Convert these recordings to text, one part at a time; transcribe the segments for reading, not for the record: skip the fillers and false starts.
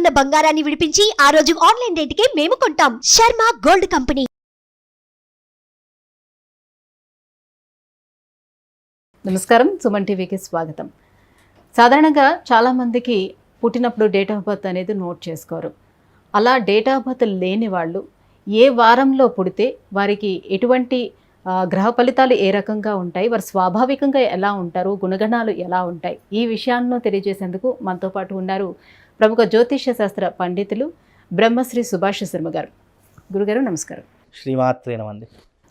ఉన్న బంగారాన్ని విడిపించి ఆ రోజు ఆన్లైన్ రేటుకే మేము కొంటాం. Sharma gold company. నమస్కారం, సుమన్ టీవీకి స్వాగతం. సాధారణంగా చాలామందికి పుట్టినప్పుడు డేట్ ఆఫ్ బర్త్ అనేది నోట్ చేసుకోరు. అలా డేట్ ఆఫ్ బర్త్ లేని వాళ్ళు ఏ వారంలో పుడితే వారికి ఎటువంటి గ్రహ ఫలితాలు ఏ రకంగా ఉంటాయి, వారు స్వాభావికంగా ఎలా ఉంటారు, గుణగణాలు ఎలా ఉంటాయి, ఈ విషయాలను తెలియజేసేందుకు మనతో పాటు ఉన్నారు ప్రముఖ జ్యోతిష్య శాస్త్ర పండితులు బ్రహ్మశ్రీ సుభాష్ శర్మ గారు. గురుగారు నమస్కారం. శ్రీమాత్రే నమండి.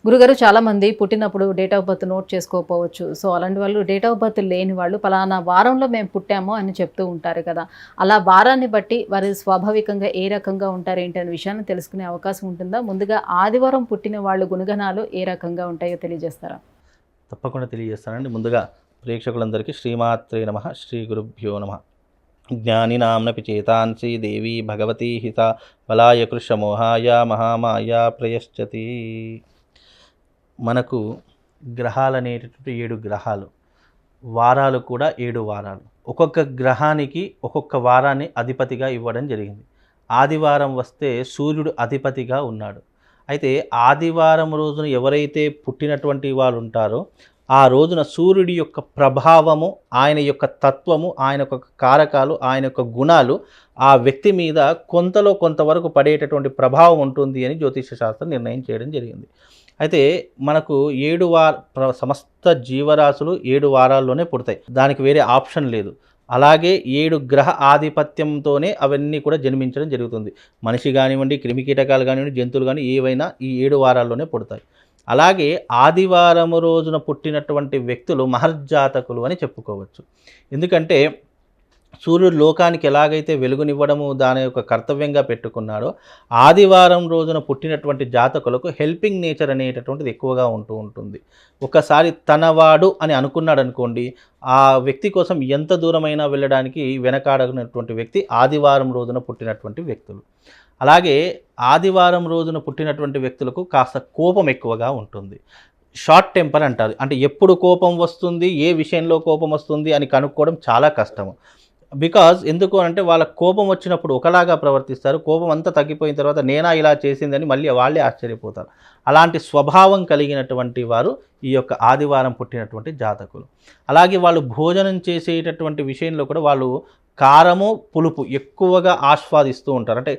గురుగారు, చాలామంది పుట్టినప్పుడు డేట్ ఆఫ్ బర్త్ నోట్ చేసుకోకపోవచ్చు. సో అలాంటి వాళ్ళు డేట్ ఆఫ్ బర్త్ లేని వాళ్ళు పలానా వారంలో మేము పుట్టాము అని చెప్తూ ఉంటారు కదా. అలా వారాన్ని బట్టి వారు స్వాభావికంగా ఏ రకంగా ఉంటారు ఏంటి అనే విషయాన్ని తెలుసుకునే అవకాశం ఉంటుందా? ముందుగా ఆదివారం పుట్టిన వాళ్ళు గుణగణాలు ఏ రకంగా ఉంటాయో తెలియజేస్తారా? తప్పకుండా తెలియజేస్తానండి. ముందుగా ప్రేక్షకులందరికీ శ్రీమాత్రే నమః, శ్రీ గురుభ్యో నమః. జ్ఞానినాంనపి చేతాంసి దేవి భగవతి హిత బలాయ కృషమోహాయ మహామాయ ప్రయశ్చతి. మనకు గ్రహాలు అనేటటువంటి 7 గ్రహాలు, వారాలు కూడా 7 వారాలు. ఒక్కొక్క గ్రహానికి ఒక్కొక్క వారాన్ని అధిపతిగా ఇవ్వడం జరిగింది. ఆదివారం వస్తే సూర్యుడు అధిపతిగా ఉన్నాడు. అయితే ఆదివారం రోజున ఎవరైతే పుట్టినటువంటి వాళ్ళు ఉంటారో ఆ రోజున సూర్యుడి యొక్క ప్రభావము, ఆయన యొక్క తత్వము, ఆయన యొక్క కారకాలు, ఆయన యొక్క గుణాలు ఆ వ్యక్తి మీద కొంతలో కొంతవరకు పడేటటువంటి ప్రభావం ఉంటుంది అని జ్యోతిష శాస్త్రం నిర్ణయం చేయడం జరిగింది. అయితే మనకు 7 సమస్త జీవరాశులు 7 వారాల్లోనే పుడతాయి. దానికి వేరే ఆప్షన్ లేదు. అలాగే 7 గ్రహ ఆధిపత్యంతోనే అవన్నీ కూడా జన్మించడం జరుగుతుంది. మనిషి కానివ్వండి, క్రిమికీటకాలు కానివ్వండి, జంతువులు కానీ ఏవైనా ఈ 7 వారాల్లోనే పుడతాయి. అలాగే ఆదివారం రోజున పుట్టినటువంటి వ్యక్తులు మహర్జాతకులు అని చెప్పుకోవచ్చు. ఎందుకంటే సూర్యుడు లోకానికి ఎలాగైతే వెలుగునివ్వడము దాని యొక్క కర్తవ్యంగా పెట్టుకున్నాడో ఆదివారం రోజున పుట్టినటువంటి జాతకులకు హెల్పింగ్ నేచర్ అనేటటువంటిది ఎక్కువగా ఉంటుంది. ఒకసారి తనవాడు అని అనుకున్నాడు అనుకోండి, ఆ వ్యక్తి కోసం ఎంత దూరమైనా వెళ్ళడానికి వెనకాడనటువంటి వ్యక్తి ఆదివారం రోజున పుట్టినటువంటి వ్యక్తులు. అలాగే ఆదివారం రోజున పుట్టినటువంటి వ్యక్తులకు కాస్త కోపం ఎక్కువగా ఉంటుంది. షార్ట్ టెంపర్ అంటారు. అంటే ఎప్పుడు కోపం వస్తుంది, ఏ విషయంలో కోపం వస్తుంది అని కనుక్కోవడం చాలా కష్టము. బికాజ్ ఎందుకు అంటే వాళ్ళ కోపం వచ్చినప్పుడు ఒకలాగా ప్రవర్తిస్తారు, కోపం అంతా తగ్గిపోయిన తర్వాత నేనా ఇలా చేసిందని మళ్ళీ వాళ్ళే ఆశ్చర్యపోతారు. అలాంటి స్వభావం కలిగినటువంటి వారు ఈ యొక్క ఆదివారం పుట్టినటువంటి జాతకులు. అలాగే వాళ్ళు భోజనం చేసేటటువంటి విషయంలో కూడా వాళ్ళు కారము పులుపు ఎక్కువగా ఆస్వాదిస్తూ ఉంటారు. అంటే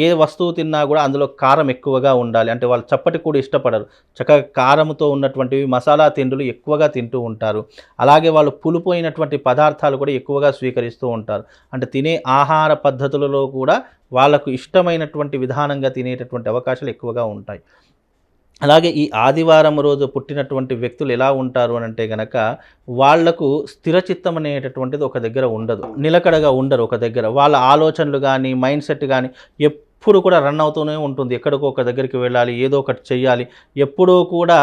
ఏ వస్తువు తిన్నా కూడా అందులో కారం ఎక్కువగా ఉండాలి. అంటే వాళ్ళు చప్పటి కూడా ఇష్టపడరు. చక్కగా కారంతో ఉన్నటువంటివి మసాలా తిండులు ఎక్కువగా తింటూ ఉంటారు. అలాగే వాళ్ళు పులుపు అయినటువంటి పదార్థాలు కూడా ఎక్కువగా స్వీకరిస్తూ ఉంటారు. అంటే తినే ఆహార పద్ధతులలో కూడా వాళ్ళకు ఇష్టమైనటువంటి విధానంగా తినేటటువంటి అవకాశాలు ఎక్కువగా ఉంటాయి. అలాగే ఈ ఆదివారం రోజు పుట్టినటువంటి వ్యక్తులు ఎలా ఉంటారు అని అంటే కనుక వాళ్లకు స్థిరచిత్తం అనేటటువంటిది ఒక దగ్గర ఉండదు, నిలకడగా ఉండరు ఒక దగ్గర. వాళ్ళ ఆలోచనలు కానీ మైండ్ సెట్ కానీ ఎప్పుడు కూడా రన్ అవుతూనే ఉంటుంది. ఎక్కడికో ఒక దగ్గరికి వెళ్ళాలి, ఏదో ఒకటి చెయ్యాలి, ఎప్పుడూ కూడా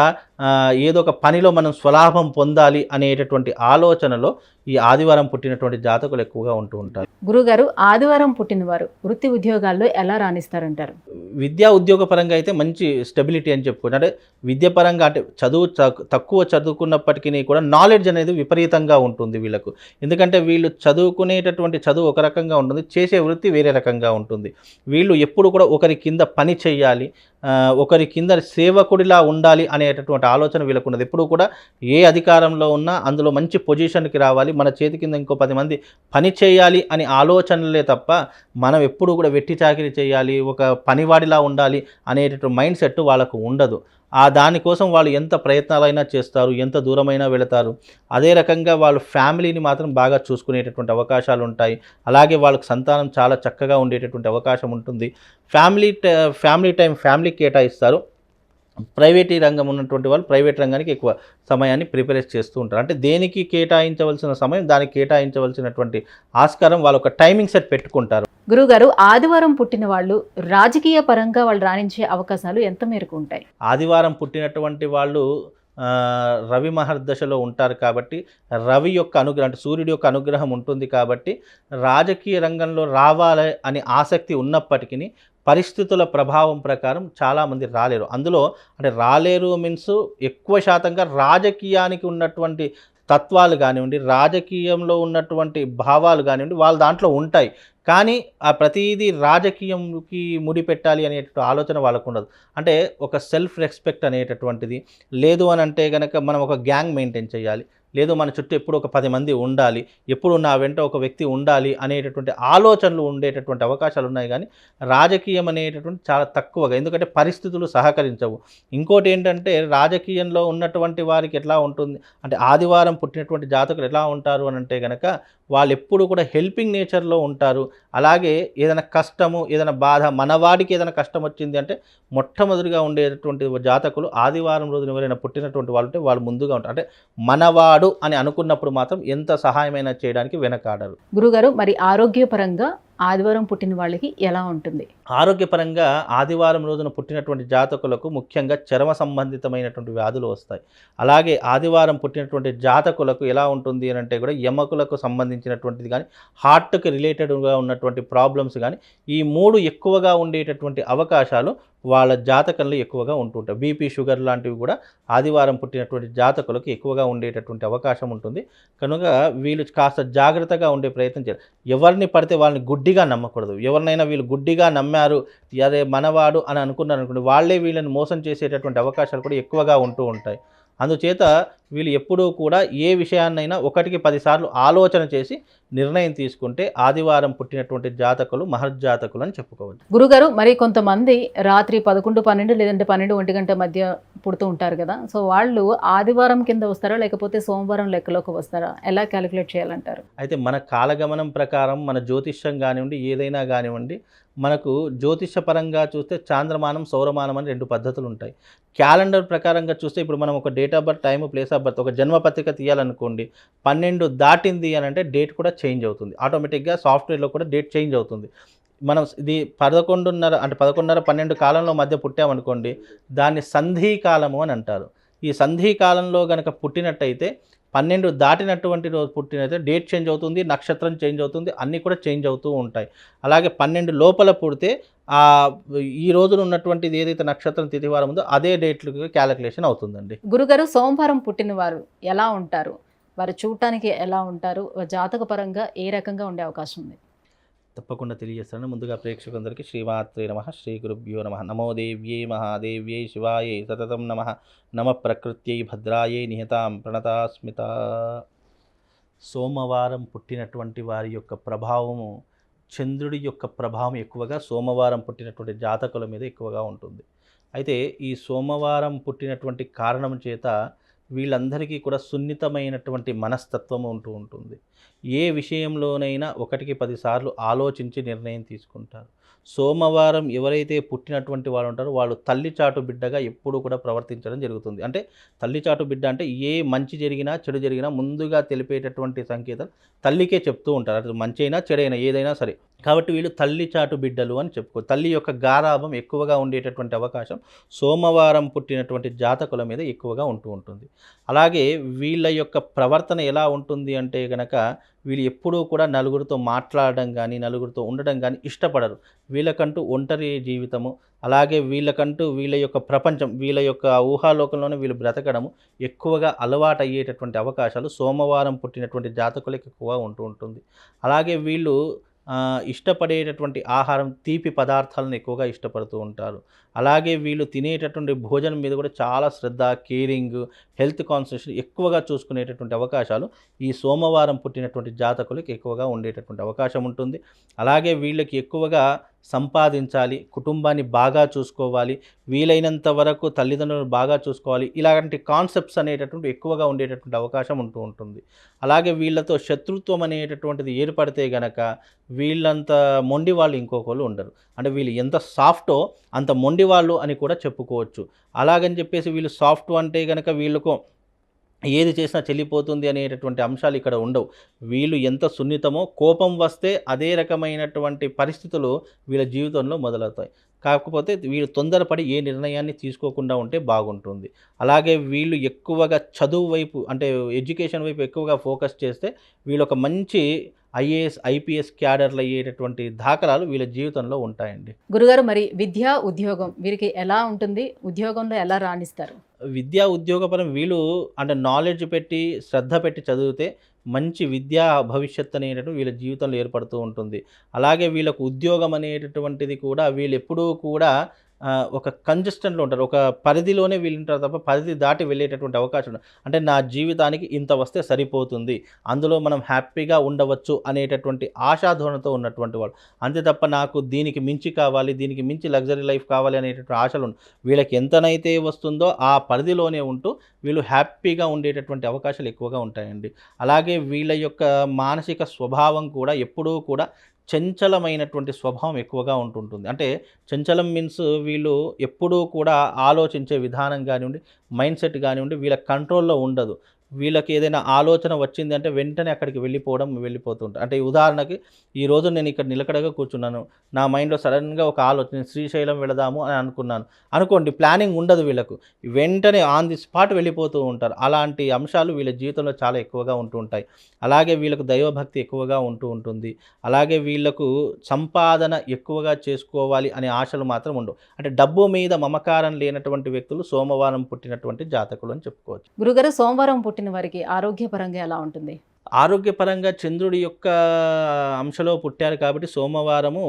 ఏదో ఒక పనిలో మనం స్వలాభం పొందాలి అనేటటువంటి ఆలోచనలో ఈ ఆదివారం పుట్టినటువంటి జాతకులు ఎక్కువగా ఉంటూ ఉంటారు. గురుగారు, ఆదివారం పుట్టినవారు వృత్తి ఉద్యోగాల్లో ఎలా రాణిస్తారంటారు? విద్యా ఉద్యోగ పరంగా అయితే మంచి స్టెబిలిటీ అని చెప్పుకోవచ్చు. అంటే విద్యాపరంగా అంటే చదువు తక్కువ చదువుకున్నప్పటికీ కూడా నాలెడ్జ్ అనేది విపరీతంగా ఉంటుంది వీళ్ళకు. ఎందుకంటే వీళ్ళు చదువుకునేటటువంటి చదువు ఒక రకంగా ఉంటుంది, చేసే వృత్తి వేరే రకంగా ఉంటుంది. వీళ్ళు ఎప్పుడు కూడా ఒకరి కింద పని చేయాలి, ఒకరి కింద సేవకుడిలా ఉండాలి అనేటటువంటి ఆలోచన వీళ్ళకు ఉన్నది. ఎప్పుడు కూడా ఏ అధికారంలో ఉన్నా అందులో మంచి పొజిషన్కి రావాలి, మన చేతి కింద ఇంకో 10 మంది పని చేయాలి అని ఆలోచనలే తప్ప మనం ఎప్పుడు కూడా వెట్టి చాకిరీ చేయాలి, ఒక పనివాడిలా ఉండాలి అనేటటువంటి మైండ్ సెట్ వాళ్ళకు ఉండదు. దానికోసం వాళ్ళు ఎంత ప్రయత్నాలైనా చేస్తారు, ఎంత దూరమైనా వెళతారు. అదే రకంగా వాళ్ళు ఫ్యామిలీని మాత్రం బాగా చూసుకునేటటువంటి అవకాశాలు ఉంటాయి. అలాగే వాళ్ళకు సంతానం చాలా చక్కగా ఉండేటటువంటి అవకాశం ఉంటుంది. ఫ్యామిలీ టైం ఫ్యామిలీకి కేటాయిస్తారు. ప్రైవేట్ రంగం ఉన్నటువంటి వాళ్ళు ప్రైవేట్ రంగానికి ఎక్కువ సమయాన్ని ప్రిపేర్ చేస్తూ ఉంటారు. అంటే దేనికి కేటాయించవలసిన సమయం దానికి కేటాయించవలసినటువంటి ఆస్కారం వాళ్ళు ఒక టైమింగ్ సెట్ పెట్టుకుంటారు. గురుగారు, ఆదివారం పుట్టిన వాళ్ళు రాజకీయ పరంగా వాళ్ళు రాణించే అవకాశాలు ఎంత మేరకు ఉంటాయి? ఆదివారం పుట్టినటువంటి వాళ్ళు రవి మహర్దశలో ఉంటారు కాబట్టి రవి యొక్క అనుగ్రహం అంటే సూర్యుడి యొక్క అనుగ్రహం ఉంటుంది కాబట్టి రాజకీయ రంగంలో రావాలి అనే ఆసక్తి ఉన్నప్పటికీ పరిస్థితుల ప్రభావం ప్రకారం చాలామంది రాలేరు. అందులో అంటే రాలేరు మీన్స్ ఎక్కువ శాతంగా రాజకీయానికి ఉన్నటువంటి తత్వాలు కానివ్వండి, రాజకీయంలో ఉన్నటువంటి భావాలు కానివ్వండి, వాళ్ళ దాంట్లో ఉంటాయి. కానీ ఆ ప్రతీదీ రాజకీయంకి ముడిపెట్టాలి అనేటువంటి ఆలోచన వాళ్ళకు ఉండదు. అంటే ఒక సెల్ఫ్ రెస్పెక్ట్ అనేటటువంటిది లేదు అని అంటే గనక మనం ఒక గ్యాంగ్ మెయింటైన్ చేయాలి. లేదు మన చుట్టూ ఎప్పుడు ఒక 10 మంది ఉండాలి, ఎప్పుడు నా వెంట ఒక వ్యక్తి ఉండాలి అనేటటువంటి ఆలోచనలు ఉండేటటువంటి అవకాశాలు ఉన్నాయి. కానీ రాజకీయం అనేటటువంటి చాలా తక్కువగా, ఎందుకంటే పరిస్థితులు సహకరించవు. ఇంకోటి ఏంటంటే రాజకీయంలో ఉన్నటువంటి వారికి ఎట్లా ఉంటుంది అంటే ఆదివారం పుట్టినటువంటి జాతకులు ఎలా ఉంటారు అని అంటే కనుక వాళ్ళు ఎప్పుడు కూడా హెల్పింగ్ నేచర్లో ఉంటారు. అలాగే ఏదైనా కష్టము, ఏదైనా బాధ, మనవాడికి ఏదైనా కష్టం వచ్చింది అంటే మొట్టమొదటిగా ఉండేటటువంటి జాతకులు ఆదివారం రోజున ఎవరైనా పుట్టినటువంటి వాళ్ళు ఉంటే వాళ్ళు ముందుగా ఉంటారు. అంటే మనవాడు అని అనుకున్నప్పుడు మాత్రం ఎంత సహాయమైనా చేయడానికి వెనకాడరు. గురుగారు, మరి ఆరోగ్యపరంగా ఆదివారం పుట్టిన వాళ్ళకి ఎలా ఉంటుంది? ఆరోగ్యపరంగా ఆదివారం రోజున పుట్టినటువంటి జాతకులకు ముఖ్యంగా చర్మ సంబంధితమైనటువంటి వ్యాధులు వస్తాయి. అలాగే ఆదివారం పుట్టినటువంటి జాతకులకు ఎలా ఉంటుంది అని అంటే కూడా ఎముకలకు సంబంధించినటువంటిది కానీ, హార్ట్కి రిలేటెడ్గా ఉన్నటువంటి ప్రాబ్లమ్స్ కానీ, ఈ 3 ఎక్కువగా ఉండేటటువంటి అవకాశాలు వాళ్ళ జాతకంలో ఎక్కువగా ఉంటుంటాయి. బీపీ, షుగర్ లాంటివి కూడా ఆదివారం పుట్టినటువంటి జాతకులకు ఎక్కువగా ఉండేటటువంటి అవకాశం ఉంటుంది. కనుక వీళ్ళు కాస్త జాగ్రత్తగా ఉండే ప్రయత్నం చేయాలి. ఎవరిని పడితే వాళ్ళని గుడ్డిగా నమ్మకూడదు. ఎవరినైనా వీళ్ళు గుడ్డిగా నమ్మారు, అదే మనవాడు అని అనుకున్నారు అనుకోండి, వాళ్ళే వీళ్ళని మోసం చేసేటటువంటి అవకాశాలు కూడా ఎక్కువగా ఉంటూ ఉంటాయి. అందుచేత వీళ్ళు ఎప్పుడూ కూడా ఏ విషయాన్నైనా 1కి 10 సార్లు ఆలోచన చేసి నిర్ణయం తీసుకుంటే ఆదివారం పుట్టినటువంటి జాతకులు మహర్జాతకులు అని చెప్పుకోవచ్చు. గురుగారు, మరి కొంతమంది రాత్రి 11, 12 లేదంటే 12, 1 గంట మధ్య పుడుతూ ఉంటారు కదా, సో వాళ్ళు ఆదివారం కింద వస్తారా లేకపోతే సోమవారం లెక్కలోకి వస్తారా? ఎలా క్యాలిక్యులేట్ చేయాలంటారు? అయితే మన కాలగమనం ప్రకారం మన జ్యోతిష్యం కానివ్వండి, ఏదైనా కానివ్వండి, మనకు జ్యోతిషపరంగా చూస్తే చాంద్రమానం, సౌరమానం అని 2 పద్ధతులు ఉంటాయి. క్యాలెండర్ ప్రకారంగా చూస్తే ఇప్పుడు మనం ఒక date of birth, time, place of birth, ఒక జన్మపత్రిక తీయాలనుకోండి, 12 దాటింది అని అంటే డేట్ కూడా చేంజ్ అవుతుంది. ఆటోమేటిక్గా సాఫ్ట్వేర్లో కూడా డేట్ చేంజ్ అవుతుంది. మనం ఇది 11:30 అంటే 11:30, 12 కాలంలో మధ్య పుట్టామనుకోండి, దాన్ని సంధి కాలము అని అంటారు. ఈ సంధి కాలంలో కనుక పుట్టినట్టయితే 12 దాటినటువంటి రోజు పుట్టినైతే డేట్ చేంజ్ అవుతుంది, నక్షత్రం చేంజ్ అవుతుంది, అన్నీ కూడా చేంజ్ అవుతూ ఉంటాయి. అలాగే 12 లోపల పుడితే ఈ రోజున ఉన్నటువంటిది ఏదైతే నక్షత్రం తిథివారం ఉందో అదే డేట్లకు క్యాలిక్యులేషన్ అవుతుందండి. గురుగారు, సోమవారం పుట్టిన వారు ఎలా ఉంటారు? వారు చూడటానికి ఎలా ఉంటారు? జాతక పరంగా ఏ రకంగా ఉండే అవకాశం ఉంది? తప్పకుండా తెలియజేస్తాను. ముందుగా ప్రేక్షకులందరికీ శ్రీమాత్రే నమః, శ్రీ గురుభ్యో నమః. నమో దేవ్యై మహాదేవ్యై శివాయై సతతం నమః. నమ ప్రకృత్యై భద్రాయై నిహతాం ప్రణతాస్మిత. సోమవారం పుట్టినటువంటి వారి యొక్క ప్రభావము, చంద్రుడి యొక్క ప్రభావం ఎక్కువగా సోమవారం పుట్టినటువంటి జాతకుల మీద ఎక్కువగా ఉంటుంది. అయితే ఈ సోమవారం పుట్టినటువంటి కారణం చేత వీళ్ళందరికీ కూడా సున్నితమైనటువంటి మనస్తత్వం ఉంటూ ఉంటుంది. ఏ విషయంలోనైనా 1కి 10 సార్లు ఆలోచించి నిర్ణయం తీసుకుంటారు. సోమవారం ఎవరైతే పుట్టినటువంటి వాళ్ళు ఉంటారో వాళ్ళు తల్లిచాటు బిడ్డగా ఎప్పుడూ కూడా ప్రవర్తించడం జరుగుతుంది. అంటే తల్లిచాటు బిడ్డ అంటే ఏ మంచి జరిగినా చెడు జరిగినా ముందుగా తెలిపేటటువంటి సంకేతం తల్లికే చెప్తూ ఉంటారు. అది మంచి అయినా చెడైనా ఏదైనా సరే. కాబట్టి వీళ్ళు తల్లిచాటు బిడ్డలు అని చెప్పుకోవచ్చు. తల్లి యొక్క గారాభం ఎక్కువగా ఉండేటటువంటి అవకాశం సోమవారం పుట్టినటువంటి జాతకుల మీద ఎక్కువగా ఉంటూ ఉంటుంది. అలాగే వీళ్ళ యొక్క ప్రవర్తన ఎలా ఉంటుంది అంటే గనక వీళ్ళు ఎప్పుడూ కూడా నలుగురితో మాట్లాడడం కానీ, నలుగురితో ఉండడం కానీ ఇష్టపడరు. వీళ్ళకంటూ ఒంటరి జీవితము, అలాగే వీళ్ళకంటూ వీళ్ళ యొక్క ప్రపంచం, వీళ్ళ యొక్క ఊహాలోకంలోనే వీళ్ళు బ్రతకడము ఎక్కువగా అలవాటు అయ్యేటటువంటి అవకాశాలు సోమవారం పుట్టినటువంటి జాతకులకు ఎక్కువగా ఉంటూ ఉంటుంది. అలాగే వీళ్ళు ఇష్టపడేటటువంటి ఆహారం, తీపి పదార్థాలను ఎక్కువగా ఇష్టపడుతూ ఉంటారు. అలాగే వీళ్ళు తినేటటువంటి భోజనం మీద కూడా చాలా శ్రద్ధ, కేరింగ్, హెల్త్ కాన్సన్ట్రేషన్ ఎక్కువగా చూసుకునేటటువంటి అవకాశాలు ఈ సోమవారం పుట్టినటువంటి జాతకులకు ఎక్కువగా ఉండేటటువంటి అవకాశం ఉంటుంది. అలాగే వీళ్ళకి ఎక్కువగా సంపాదించాలి, కుటుంబాన్ని బాగా చూసుకోవాలి, వీలైనంత వరకు తల్లిదండ్రులను బాగా చూసుకోవాలి, ఇలాంటి కాన్సెప్ట్స్ అనేటటువంటి ఎక్కువగా ఉండేటటువంటి అవకాశం ఉంటూ ఉంటుంది. అలాగే వీళ్ళతో శత్రుత్వం అనేటటువంటిది ఏర్పడితే గనక వీళ్ళంత మొండి వాళ్ళు ఇంకొకళ్ళు ఉండరు. అంటే వీళ్ళు ఎంత సాఫ్టో అంత మొండి వాళ్ళు అని కూడా చెప్పుకోవచ్చు. అలాగని చెప్పేసి వీళ్ళు సాఫ్ట్ అంటే కనుక వీళ్ళకు ఏది చేసినా చెల్లిపోతుంది అనేటటువంటి అంశాలు ఇక్కడ ఉండవు. వీళ్ళు ఎంత సున్నితమో, కోపం వస్తే అదే రకమైనటువంటి పరిస్థితులు వీళ్ళ జీవితంలో మొదలవుతాయి. కాకపోతే వీళ్ళు తొందరపడి ఏ నిర్ణయాన్ని తీసుకోకుండా ఉంటే బాగుంటుంది. అలాగే వీళ్ళు ఎక్కువగా చదువు వైపు అంటే ఎడ్యుకేషన్ వైపు ఎక్కువగా ఫోకస్ చేస్తే వీళ్ళు ఒక మంచి ఐఏఎస్, ఐపీఎస్ క్యాడర్లు అయ్యేటటువంటి దాఖలాలు వీళ్ళ జీవితంలో ఉంటాయండి. గురుగారు, మరి విద్య, ఉద్యోగం వీరికి ఎలా ఉంటుంది? ఉద్యోగంలో ఎలా రాణిస్తారు? విద్యా ఉద్యోగపరం వీళ్ళు అంటే నాలెడ్జ్ పెట్టి శ్రద్ధ పెట్టి చదివితే మంచి విద్యా భవిష్యత్తు అనేటటువంటి వీళ్ళ జీవితంలో ఏర్పడుతూ ఉంటుంది. అలాగే వీళ్ళకు ఉద్యోగం అనేటటువంటిది కూడా వీళ్ళు ఎప్పుడూ కూడా ఒక కంజెస్టెంట్‌లో ఉంటారు. ఒక పరిధిలోనే వీళ్ళుంటారు తప్ప పరిధి దాటి వెళ్ళేటటువంటి అవకాశం ఉండదు. అంటే నా జీవితానికి ఇంత వస్తే సరిపోతుంది, అందులో మనం హ్యాపీగా ఉండవచ్చు అనేటటువంటి ఆశాధోరణితో ఉన్నటువంటి వాళ్ళు. అంతే తప్ప నాకు దీనికి మించి కావాలి, దీనికి మించి లగ్జరీ లైఫ్ కావాలి అనేటటువంటి ఆశలు ఉండవు. వీళ్ళకి ఎంతనైతే వస్తుందో ఆ పరిధిలోనే ఉంటూ వీళ్ళు హ్యాపీగా ఉండేటటువంటి అవకాశాలు ఎక్కువగా ఉంటాయండి. అలాగే వీళ్ళ యొక్క మానసిక స్వభావం కూడా ఎప్పుడూ కూడా చంచలమైనటువంటి స్వభావం ఎక్కువగా ఉంటుంటుంది. అంటే చంచలం మీన్స్ వీళ్ళు ఎప్పుడూ కూడా ఆలోచించే విధానం కానివ్వండి, మైండ్ సెట్ కానివ్వండి వీళ్ళ కంట్రోల్‌లో ఉండదు. వీళ్ళకి ఏదైనా ఆలోచన వచ్చింది అంటే వెంటనే అక్కడికి వెళ్ళిపోతూ ఉంటారు. అంటే ఉదాహరణకి ఈరోజు నేను ఇక్కడ నిలకడగా కూర్చున్నాను. నా మైండ్‌లో సడెన్‌గా ఒక ఆలోచన శ్రీశైలం వెళదాము అని అనుకున్నాను. అనుకోండి ప్లానింగ్ ఉండదు వీళ్ళకు. వెంటనే ఆన్ ది స్పాట్ వెళ్ళిపోతూ ఉంటారు. అలాంటి అంశాలు వీళ్ళ జీవితంలో చాలా ఎక్కువగా ఉంటూ ఉంటాయి. అలాగే వీళ్ళకు దైవభక్తి ఎక్కువగా ఉంటూ ఉంటుంది. అలాగే వీళ్ళకు సంపాదన ఎక్కువగా చేసుకోవాలి అనే ఆశలు మాత్రం ఉండవు. అంటే డబ్బు మీద మమకారం లేనటువంటి వ్యక్తులు సోమవారం పుట్టినటువంటి జాతకులు అని చెప్పుకోవచ్చు. గురుగారు, సోమవారం పుట్టిన వారికి ఆరోగ్యపరంగా ఎలా ఉంటుంది? ఆరోగ్యపరంగా చంద్రుడి యొక్క అంశలో పుట్టారు కాబట్టి సోమవారము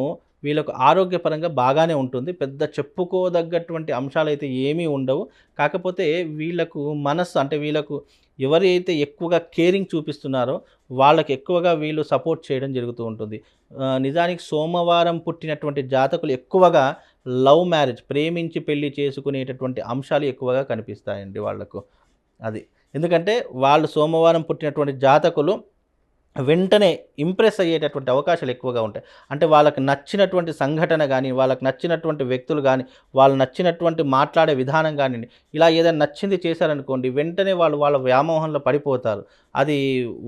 వీళ్ళకు ఆరోగ్యపరంగా బాగానే ఉంటుంది. పెద్ద చెప్పుకోదగ్గటువంటి అంశాలైతే ఏమీ ఉండవు. కాకపోతే వీళ్ళకు మనస్సు అంటే వీళ్ళకు ఎవరైతే ఎక్కువగా కేరింగ్ చూపిస్తున్నారో వాళ్ళకి ఎక్కువగా వీళ్ళు సపోర్ట్ చేయడం జరుగుతూ ఉంటుంది. నిజానికి సోమవారం పుట్టినటువంటి జాతకులు ఎక్కువగా లవ్ మ్యారేజ్ ప్రేమించి పెళ్లి చేసుకునేటటువంటి అంశాలు ఎక్కువగా కనిపిస్తాయండి వాళ్ళకు. అది ఎందుకంటే వాళ్ళు సోమవారం పుట్టినటువంటి జాతకులు వెంటనే ఇంప్రెస్ అయ్యేటటువంటి అవకాశాలు ఎక్కువగా ఉంటాయి. అంటే వాళ్ళకి నచ్చినటువంటి సంఘటన కానీ, వాళ్ళకి నచ్చినటువంటి వ్యక్తులు కానీ, వాళ్ళు నచ్చినటువంటి మాట్లాడే విధానం కానివ్వండి, ఇలా ఏదైనా నచ్చింది చేశారనుకోండి వెంటనే వాళ్ళు వాళ్ళ వ్యామోహంలో పడిపోతారు. అది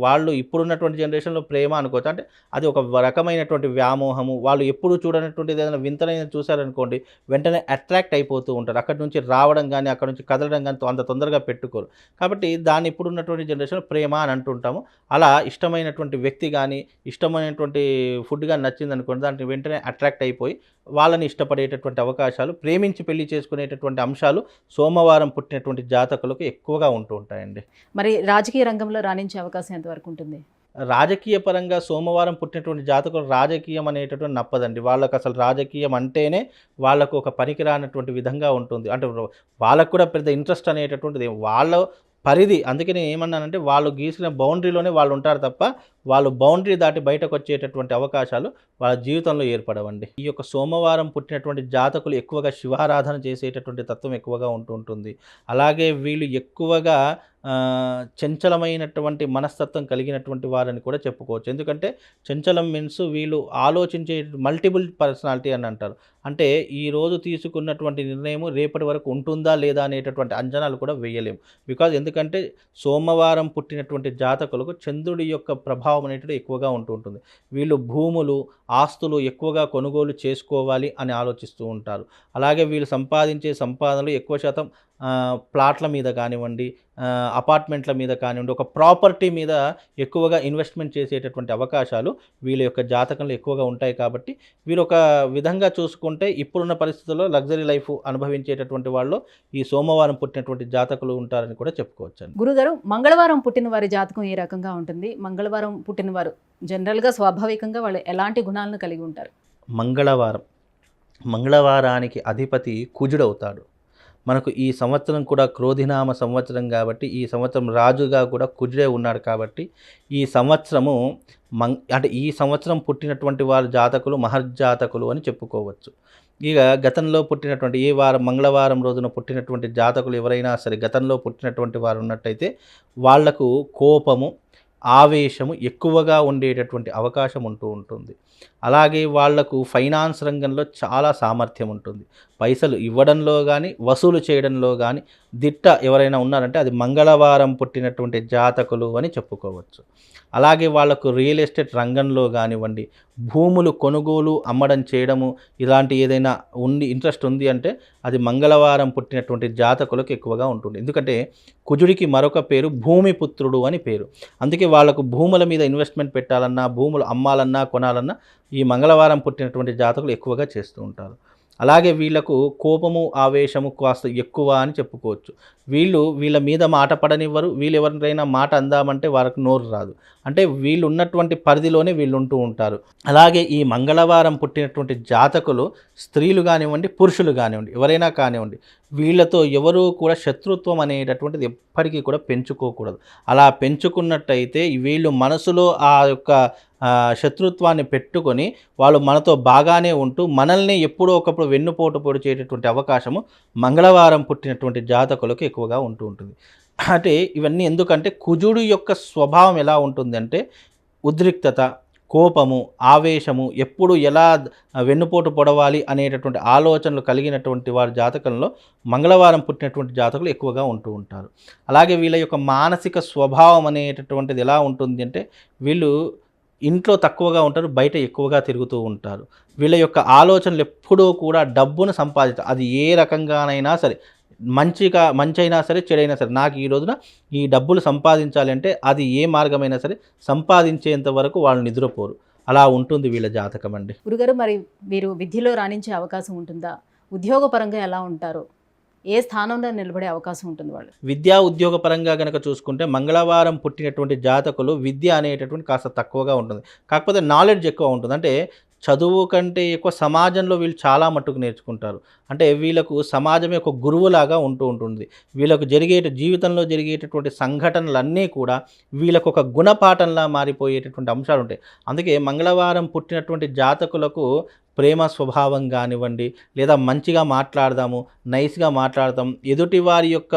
వాళ్ళు ఇప్పుడున్నటువంటి జనరేషన్లో ప్రేమ అనుకోవచ్చు. అంటే అది ఒక రకమైనటువంటి వ్యామోహము. వాళ్ళు ఎప్పుడు చూడనటువంటిది ఏదైనా వింతనైన చూశారనుకోండి వెంటనే అట్రాక్ట్ అయిపోతూ ఉంటారు. అక్కడి నుంచి రావడం కానీ, అక్కడి నుంచి కదలడం కానీ అంత తొందరగా పెట్టుకోరు. కాబట్టి దాన్ని ఇప్పుడున్నటువంటి జనరేషన్లో ప్రేమ అని అంటుంటాము. అలా ఇష్టమైనటువంటి వ్యక్తి కానీ, ఇష్టమైనటువంటి ఫుడ్ కానీ నచ్చిందనుకోండి దానికి వెంటనే అట్రాక్ట్ అయిపోయి వాళ్ళని ఇష్టపడేటటువంటి అవకాశాలు, ప్రేమించి పెళ్లి చేసుకునేటటువంటి అంశాలు సోమవారం పుట్టినటువంటి జాతకులకు ఎక్కువగా ఉంటూ ఉంటాయండి. మరి రాజకీయ రంగంలో రాణించే అవకాశం ఎంతవరకు ఉంటుంది? రాజకీయ పరంగా సోమవారం పుట్టినటువంటి జాతకులు రాజకీయం అనేటటువంటి నప్పదండి. వాళ్ళకు అసలు రాజకీయం అంటేనే వాళ్ళకు ఒక పనికిరానటువంటి విధంగా ఉంటుంది. అంటే వాళ్ళకు కూడా పెద్ద ఇంట్రెస్ట్ అనేటటువంటిది వాళ్ళ పరిధి. అందుకే నేను ఏమన్నానంటే వాళ్ళు గీసిన బౌండరీలోనే వాళ్ళు ఉంటారు తప్ప వాళ్ళు బౌండరీ దాటి బయటకు వచ్చేటటువంటి అవకాశాలు వాళ్ళ జీవితంలో ఏర్పడవండి. ఈ యొక్క సోమవారం పుట్టినటువంటి జాతకులు ఎక్కువగా శివారాధన చేసేటటువంటి తత్వం ఎక్కువగా ఉంటుంది. అలాగే వీళ్ళు ఎక్కువగా చంచలమైనటువంటి మనస్తత్వం కలిగినటువంటి వారని కూడా చెప్పుకోవచ్చు. ఎందుకంటే చంచలం మీన్స్ వీళ్ళు ఆలోచించే మల్టిపుల్ పర్సనాలిటీ అని అంటారు. అంటే ఈరోజు తీసుకున్నటువంటి నిర్ణయం రేపటి వరకు ఉంటుందా లేదా అనేటటువంటి అంచనాలు కూడా వేయలేము. బికాజ్ ఎందుకంటే సోమవారం పుట్టినటువంటి జాతకులకు చంద్రుడి యొక్క ప్రభావం అనేటిది ఎక్కువగా ఉంటుంది. వీళ్ళు భూములు, ఆస్తులు ఎక్కువగా కొనుగోలు చేసుకోవాలి అని ఆలోచిస్తూ ఉంటారు. అలాగే వీళ్ళు సంపాదించే సంపాదనలు ఎక్కువ శాతం ప్లాట్ల మీద కానివ్వండి, అపార్ట్మెంట్ల మీద కానివ్వండి, ఒక ప్రాపర్టీ మీద ఎక్కువగా ఇన్వెస్ట్మెంట్ చేసేటటువంటి అవకాశాలు వీళ్ళ యొక్క జాతకంలో ఎక్కువగా ఉంటాయి. కాబట్టి వీరు ఒక విధంగా చూసుకుంటే ఇప్పుడున్న పరిస్థితుల్లో లగ్జరీ లైఫ్ అనుభవించేటటువంటి వాళ్ళు ఈ సోమవారం పుట్టినటువంటి జాతకులు ఉంటారని కూడా చెప్పుకోవచ్చండి. గురుగారు, మంగళవారం పుట్టిన వారి జాతకం ఏ రకంగా ఉంటుంది? మంగళవారం పుట్టిన వారు జనరల్గా స్వాభావికంగా వాళ్ళు ఎలాంటి గుణాలను కలిగి ఉంటారు? మంగళవారానికి అధిపతి కుజుడవుతాడు. మనకు ఈ సంవత్సరం కూడా క్రోధినామ సంవత్సరం కాబట్టి ఈ సంవత్సరం రాజుగా కూడా కుజుడే ఉన్నాడు. కాబట్టి ఈ సంవత్సరము అంటే ఈ సంవత్సరం పుట్టినటువంటి వారు జాతకులు మహర్జాతకులు అని చెప్పుకోవచ్చు. ఇక గతంలో పుట్టినటువంటి ఏ వారం మంగళవారం రోజున పుట్టినటువంటి జాతకులు ఎవరైనా సరే గతంలో పుట్టినటువంటి వారు ఉన్నట్టయితే వాళ్లకు కోపము, ఆవేశము ఎక్కువగా ఉండేటటువంటి అవకాశం ఉంటుంది. అలాగే వాళ్లకు ఫైనాన్స్ రంగంలో చాలా సామర్థ్యం ఉంటుంది. పైసలు ఇవ్వడంలో కానీ వసూలు చేయడంలో కానీ దిట్ట ఎవరైనా ఉన్నారంటే అది మంగళవారం పుట్టినటువంటి జాతకులు అని చెప్పుకోవచ్చు. అలాగే వాళ్లకు రియల్ ఎస్టేట్ రంగంలో కానివ్వండి, భూములు కొనుగోలు అమ్మడం చేయడము ఇలాంటి ఏదైనా ఇంట్రెస్ట్ ఉంది అంటే అది మంగళవారం పుట్టినటువంటి జాతకులకు ఎక్కువగా ఉంటుంది. ఎందుకంటే కుజుడికి మరొక పేరు భూమిపుత్రుడు అని పేరు. అందుకే వాళ్లకు భూముల మీద ఇన్వెస్ట్మెంట్ పెట్టాలన్నా, భూములు అమ్మాలన్నా, కొనాలన్నా ఈ మంగళవారం పుట్టినటువంటి జాతకులు ఎక్కువగా చేస్తూ ఉంటారు. అలాగే వీళ్ళకు కోపము ఆవేశము కాస్త ఎక్కువ అని చెప్పుకోవచ్చు. వీళ్ళ మీద మాట పడనివ్వరు. వీళ్ళు ఎవరినైనా మాట అందామంటే వారికి నోరు రాదు. అంటే వీళ్ళు ఉన్నటువంటి పరిధిలోనే వీళ్ళు ఉంటూ ఉంటారు. అలాగే ఈ మంగళవారం పుట్టినటువంటి జాతకులు స్త్రీలు కానివ్వండి, పురుషులు కానివ్వండి, ఎవరైనా కానివ్వండి, వీళ్ళతో ఎవరూ కూడా శత్రుత్వం అనేటటువంటిది ఎప్పటికీ కూడా పెంచుకోకూడదు. అలా పెంచుకున్నట్టయితే వీళ్ళు మనసులో ఆ యొక్క శత్రుత్వాన్ని పెట్టుకొని వాళ్ళు మనతో బాగానే ఉంటూ మనల్ని ఎప్పుడో ఒకప్పుడు వెన్నుపోటు పొడిచేటటువంటి అవకాశము మంగళవారం పుట్టినటువంటి జాతకులకు ఎక్కువగా ఉంటూ ఉంటుంది. అంటే ఇవన్నీ ఎందుకంటే కుజుడు యొక్క స్వభావం ఎలా ఉంటుందంటే ఉద్రిక్తత, కోపము, ఆవేశము, ఎప్పుడు ఎలా వెన్నుపోటు పొడవాలి అనేటటువంటి ఆలోచనలు కలిగినటువంటి వారి జాతకంలో మంగళవారం పుట్టినటువంటి జాతకులు ఎక్కువగా ఉంటూ ఉంటారు. అలాగే వీళ్ళ యొక్క మానసిక స్వభావం అనేటటువంటిది ఎలా ఉంటుంది అంటే వీళ్ళు ఇంట్లో తక్కువగా ఉంటారు, బయట ఎక్కువగా తిరుగుతూ ఉంటారు. వీళ్ళ యొక్క ఆలోచనలు ఎప్పుడూ కూడా డబ్బును సంపాదించాలి. అది ఏ రకంగానైనా సరే, మంచైనా సరే, చెడైనా సరే, నాకు ఈ రోజున ఈ డబ్బులు సంపాదించాలి అంటే అది ఏ మార్గమైనా సరే సంపాదించేంత వరకు వాళ్ళు నిద్రపోరు. అలా ఉంటుంది వీళ్ళ జాతకం అండి. గురుగారు, మరి మీరు విద్యలో రాణించే అవకాశం ఉంటుందా? ఉద్యోగపరంగా ఎలా ఉంటారు? ఏ స్థానంలో నిలబడే అవకాశం ఉంటుంది వాళ్ళు? విద్యా ఉద్యోగ పరంగా కనుక చూసుకుంటే మంగళవారం పుట్టినటువంటి జాతకులు విద్య అనేటటువంటి కాస్త తక్కువగా ఉంటుంది. కాకపోతే నాలెడ్జ్ ఎక్కువ ఉంటుంది. అంటే చదువు కంటే ఎక్కువ సమాజంలో వీళ్ళు చాలా మట్టుకు నేర్చుకుంటారు. అంటే వీళ్ళకు సమాజమే ఒక గురువులాగా ఉంటూ ఉంటుంది. వీళ్ళకు జీవితంలో జరిగేటటువంటి సంఘటనలన్నీ కూడా వీళ్ళకు ఒక గుణపాఠంలా మారిపోయేటటువంటి అంశాలు ఉంటాయి. అందుకే మంగళవారం పుట్టినటువంటి జాతకులకు ప్రేమ స్వభావం కానివ్వండి, లేదా మంచిగా మాట్లాడదాము, నైస్గా మాట్లాడదాం, ఎదుటి వారి యొక్క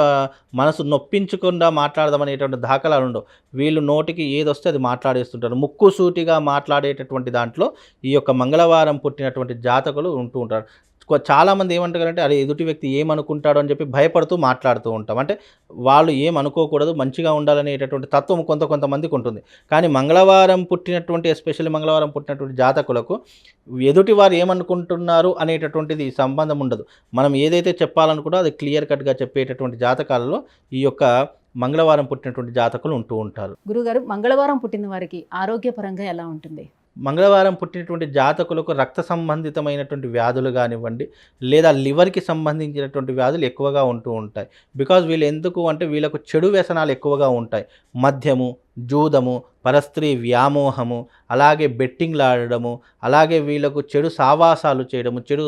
మనసు నొప్పించకుండా మాట్లాడదాం అనేటువంటి దాఖలాలు ఉండవు. వీళ్ళు నోటికి ఏదొస్తే అది మాట్లాడేస్తుంటారు. ముక్కుసూటిగా మాట్లాడేటటువంటి దాంట్లో ఈ యొక్క మంగళవారం పుట్టినటువంటి జాతకులు ఉంటూ ఉంటారు. చాలామంది ఏమంటారంటే అరే ఎదుటి వ్యక్తి ఏమనుకుంటాడో అని చెప్పి భయపడుతూ మాట్లాడుతూ ఉంటాం. అంటే వాళ్ళు ఏమనుకోకూడదు, మంచిగా ఉండాలనేటటువంటి తత్వం కొంతమందికి ఉంటుంది. కానీ ఎస్పెషల్లీ మంగళవారం పుట్టినటువంటి జాతకులకు ఎదుటి వారు ఏమనుకుంటున్నారు అనేటటువంటిది సంబంధం ఉండదు. మనం ఏదైతే చెప్పాలనుకుంటో అది క్లియర్ కట్గా చెప్పేటటువంటి జాతకాలలో ఈ యొక్క మంగళవారం పుట్టినటువంటి జాతకులు ఉంటూ ఉంటారు. గురుగారు, మంగళవారం పుట్టిన వారికి ఆరోగ్యపరంగా ఎలా ఉంటుంది? మంగళవారం పుట్టినటువంటి జాతకులకు రక్త సంబంధితమైనటువంటి వ్యాధులు కానివ్వండి, లేదా లివర్కి సంబంధించినటువంటి వ్యాధులు ఎక్కువగా ఉంటూ ఉంటాయి. బికాజ్ వీళ్ళు ఎందుకు అంటే వీళ్ళకు చెడు వ్యసనాలు ఎక్కువగా ఉంటాయి. మద్యము, జూదము, పరస్త్రీ వ్యామోహము, అలాగే బెట్టింగ్లు ఆడడము, అలాగే వీళ్ళకు చెడు సావాసాలు చేయడము, చెడు